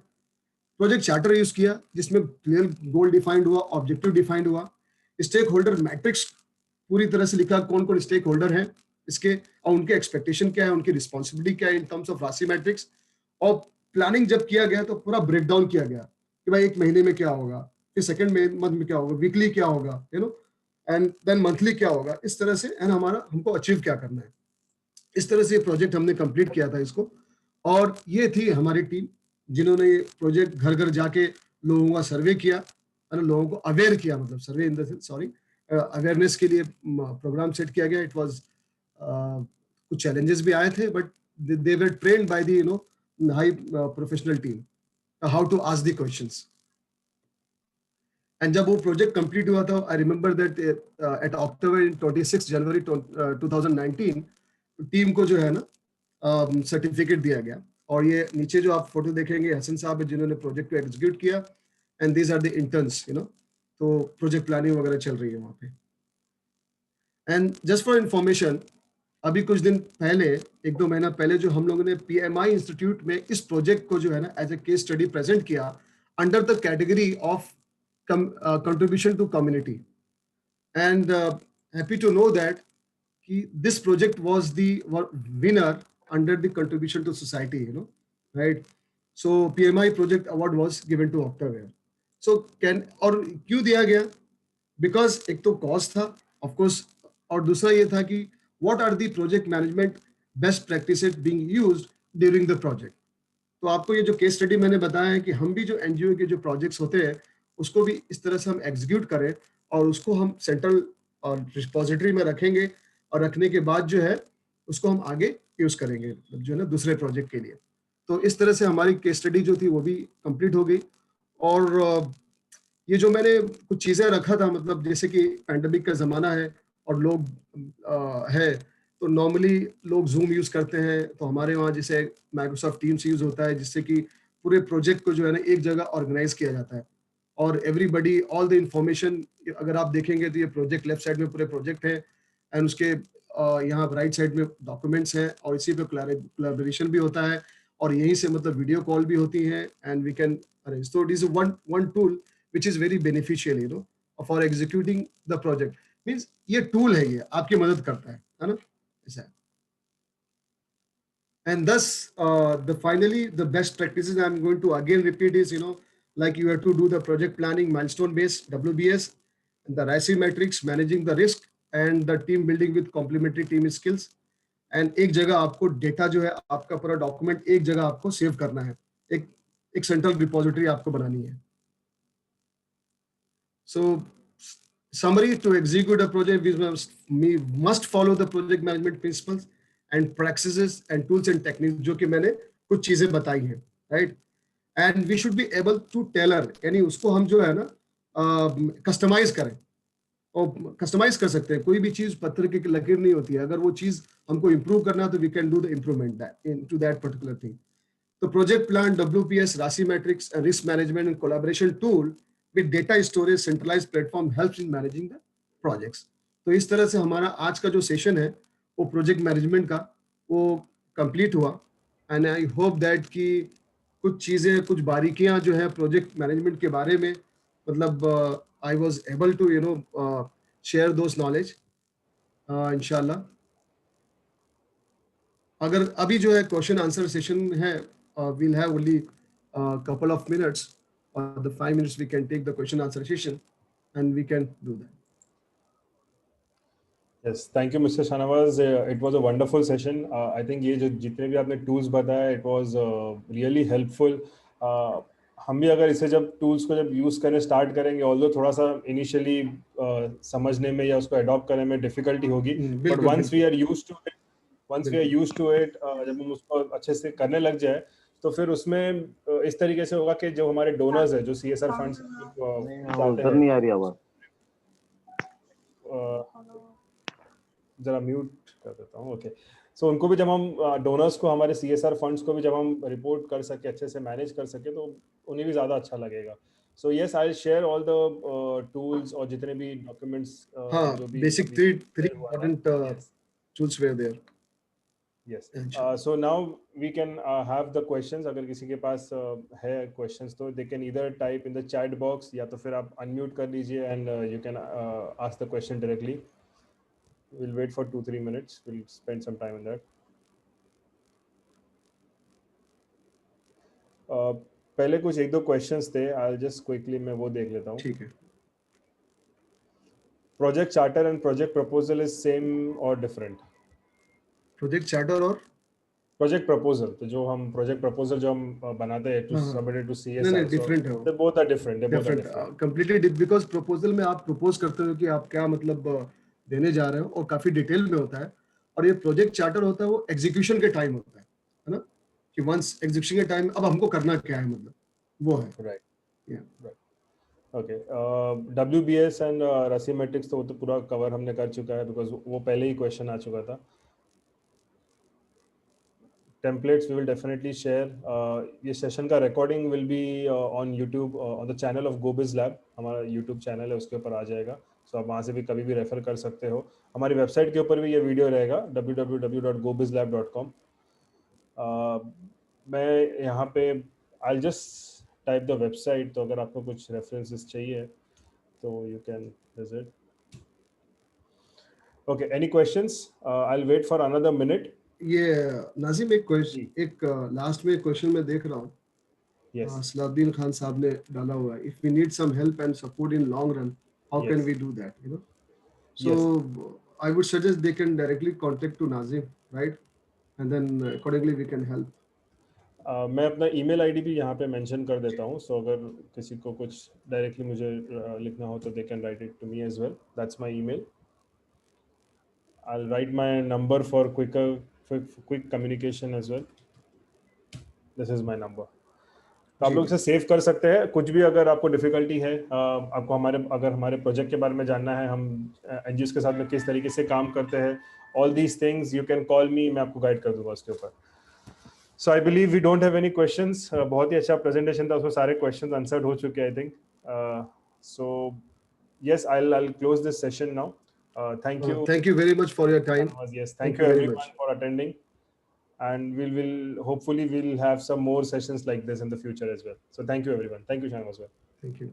प्रोजेक्ट चार्टर यूज किया जिसमें क्लियर गोल डिफाइंड हुआ, ऑब्जेक्टिव डिफाइंड हुआ, स्टेक होल्डर मैट्रिक्स पूरी तरह से लिखा, कौन कौन स्टेक होल्डर हैं इसके और उनके एक्सपेक्टेशन क्या है, उनकी रिस्पॉन्सिबिलिटी क्या है इन टर्म्स ऑफ राशि मैट्रिक्स। और प्लानिंग जब किया गया तो पूरा ब्रेक डाउन किया गया कि भाई एक महीने में क्या होगा, फिर सेकंड मंथ में क्या होगा, वीकली क्या होगा, एंड देन मंथली क्या होगा, इस तरह से एंड हमको अचीव क्या करना है। इस तरह से ये प्रोजेक्ट हमने कंप्लीट किया था इसको। और ये थी हमारी टीम जिन्होंने ये प्रोजेक्ट घर घर जाके लोगों का सर्वे किया, लोगों को अवेयर किया, मतलब survey in the sense, sorry, awareness के लिए प्रोग्राम सेट किया गया। इट वाज कुछ चैलेंजेस भी आए थे, but they were trained by the high professional team how to ask the questions. And जब वो प्रोजेक्ट कंप्लीट हुआ था, I remember that at October 26 January 2019 team को जो है ना सर्टिफिकेट दिया गया। और ये नीचे जो आप फोटो देखेंगे हसन साहब है जिन्होंने प्रोजेक्ट को एग्जीक्यूट किया, and these are the interns, तो प्रोजेक्ट प्लानिंग वगैरह चल रही है वहाँ पे। एंड जस्ट फॉर इंफॉर्मेशन, अभी कुछ दिन पहले, 1-2 महीना पहले, जो हम लोगों ने PMI इंस्टीट्यूट में इस प्रोजेक्ट को जो है ना as a case study present किया under the category of contribution to community. And happy to know that कि this project was the winner under the contribution to society, right? So PMI project award was given to Octavia। So और क्यों दिया गया? Because एक तो cost था of course, और दूसरा ये था कि what are the project management best practices being used during the project। तो आपको ये जो केस स्टडी मैंने बताया है कि हम भी जो NGO के जो प्रोजेक्ट्स होते हैं उसको भी इस तरह से हम एग्जीक्यूट करें और उसको हम सेंट्रल और रिपोजिटरी में रखेंगे, और रखने के बाद जो है उसको हम आगे यूज करेंगे जो है ना दूसरे प्रोजेक्ट के लिए। तो इस तरह से हमारी केस स्टडी जो थी वो भी कंप्लीट हो गई। और ये जो मैंने कुछ चीजें रखा था, मतलब जैसे कि पैंडेमिक का जमाना है और लोग है, तो नॉर्मली लोग जूम यूज करते हैं, तो हमारे वहाँ जैसे माइक्रोसॉफ्ट टीम्स यूज होता है जिससे कि पूरे प्रोजेक्ट को जो है ना एक जगह ऑर्गेनाइज किया जाता है और एवरीबडी ऑल द इंफॉर्मेशन, अगर आप देखेंगे तो ये प्रोजेक्ट लेफ्ट साइड में पूरे प्रोजेक्ट है एंड उसके यहाँ राइट साइड में डॉक्यूमेंट्स हैं और इसी पे कोलैबोरेशन भी होता है और यहीं से मतलब वीडियो कॉल भी होती है एंड वी कैन अरेंज। तो it is one tool which is very beneficial for executing the project। means ये टूल है, ये आपकी मदद करता है ना, ऐसा है। And thus, finally, the best practices I'm going to again repeat is, like you have to do the project planning, milestone-based WBS, and the RACI matrix, managing the risk, and the team building with complementary team skills. And एक जगह आपको data जो है आपका पूरा document एक जगह आपको सेव करना है, एक सेंट्रल रिपोजिटरी आपको बनानी है. So, summary: to execute a project, we must follow the project management principles and practices and tools and techniques जो कि मैंने कुछ चीजें बताई हैं, right? And we should be able to tailor, यानी उसको हम जो है ना कस्टमाइज करें, और कस्टमाइज कर सकते हैं. कोई भी चीज पत्थर की लकीर नहीं होती है. अगर वो चीज हमको इंप्रूव करना है तो we can do the improvement into that particular thing. तो project plan, WPS, RACI matrix, risk management and collaboration tool with data storage centralized platform helps in managing the projects. तो इस तरह से हमारा आज का जो सेशन है वो प्रोजेक्ट मैनेजमेंट का वो कंप्लीट हुआ. एंड आई होप दैट कि कुछ चीजें, कुछ बारीकियां जो है प्रोजेक्ट मैनेजमेंट के बारे में, मतलब I was able to share those knowledge इंशाल्लाह. अगर अभी जो है क्वेश्चन आंसर सेशन है, we'll have only a couple of minutes, or the 5 minutes we can take the question answer session, and we can do that. Yes, thank you, Mr. Shanawaz. It was a wonderful session. I think ये जो जितने भी आपने tools बताया, it was really helpful. हम भी अगर इसे जब tools को जब use करने start करेंगे, although थोड़ा सा initially समझने में या उसको adopt करने में difficulty होगी, but once we are used to it, जब हम उसको अच्छे से करने लग जाए, तो फिर उसमें इस तरीके से होगा कि जो हमारे डोनर्स है, जो CSR फंड्स उधर नहीं आ रही आवाज, जरा म्यूट कर देता हूँ. ओके, सो उनको भी जब हम डोनर्स को, हमारे CSR फंड्स को भी जब हम रिपोर्ट कर सके, अच्छे से मैनेज कर सके, तो उन्हें भी ज़्यादा अच्छा लगेगा. So yes, I will share all the tools और जितने भी डॉक्यूमेंट्स जो भी basic three important tools were there. Yes. So now we can have the questions. अगर किसी के पास है questions, तो they can either type in the chat box, या तो फिर आप unmute कर लीजिए and you can ask the question directly. We'll wait for 2-3 minutes. We'll spend some time on that. पहले कुछ एक दो questions थे. I'll just quickly मैं वो देख लेता हूँ. ठीक है. Project charter and project proposal is same or different? Project charter और प्रोजेक्ट प्रपोजल, तो जो हम प्रोजेक्ट प्रपोजल जो हम बनाते हैं टू सबमिट टू CSR, नहीं, डिफरेंट है. They both are different, completely, because proposal में आप प्रपोज करते हो कि आप क्या मतलब देने जा रहे हो, और काफी डिटेल में होता है. और ये प्रोजेक्ट चार्टर होता है वो एग्जीक्यूशन के टाइम होता है ना, कि वंस एग्जीक्यूशन के टाइम अब हमको करना क्या है, मतलब वो है. राइट. ओके, WBS एंड राशि मैट्रिक्स तो पूरा कवर हमने कर चुका है, बिकॉज वो पहले ही क्वेश्चन आ चुका था. Templates we will definitely share. ये सेशन का recording will be on YouTube, on the channel of GoBiz Lab. हमारा YouTube चैनल है, उसके ऊपर आ जाएगा. So आप वहाँ से भी कभी भी रेफर कर सकते हो. हमारी वेबसाइट के ऊपर भी ये वीडियो रहेगा, www.gobizlab.com. मैं यहाँ पे I'll just type the website, तो अगर आपको कुछ references चाहिए तो you can visit. Okay, any questions? I'll wait for another minute. ये नाजिम एक क्वेश्चन, एक लास्ट में क्वेश्चन में देख रहा हूँ. Yes. सलाउद्दीन खान साहब ने डाला हुआ है, if we need some help and support in long run, how can we do that, so I would suggest they can directly contact to Nazim, right, and then accordingly we can help. मैं अपना email ID भी यहाँ पे mention कर देता हूँ, सो अगर किसी को कुछ डायरेक्टली मुझे लिखना हो तो they can write it to me as well. That's my email. I will write my number for quick communication as well. This is my number. तो आप लोग इसे सेव कर सकते हैं. कुछ भी अगर आपको डिफिकल्टी है, आपको अगर हमारे प्रोजेक्ट के बारे में जानना है, हम एनजीओ के साथ में किस तरीके से काम करते हैं, all these things you can call मी, मैं आपको गाइड कर दूंगा उसके ऊपर. So I believe we don't have any questions. बहुत ही अच्छा प्रेजेंटेशन था, उसमें सारे क्वेश्चंस आंसर्ड हो चुके हैं, I think. So yes, I'll close this session now. Thank you. Thank you very much for your time. Yes, thank you everyone for attending, and we'll hopefully we'll have some more sessions like this in the future as well. So thank you everyone. Thank you, Shan, as well. Thank you.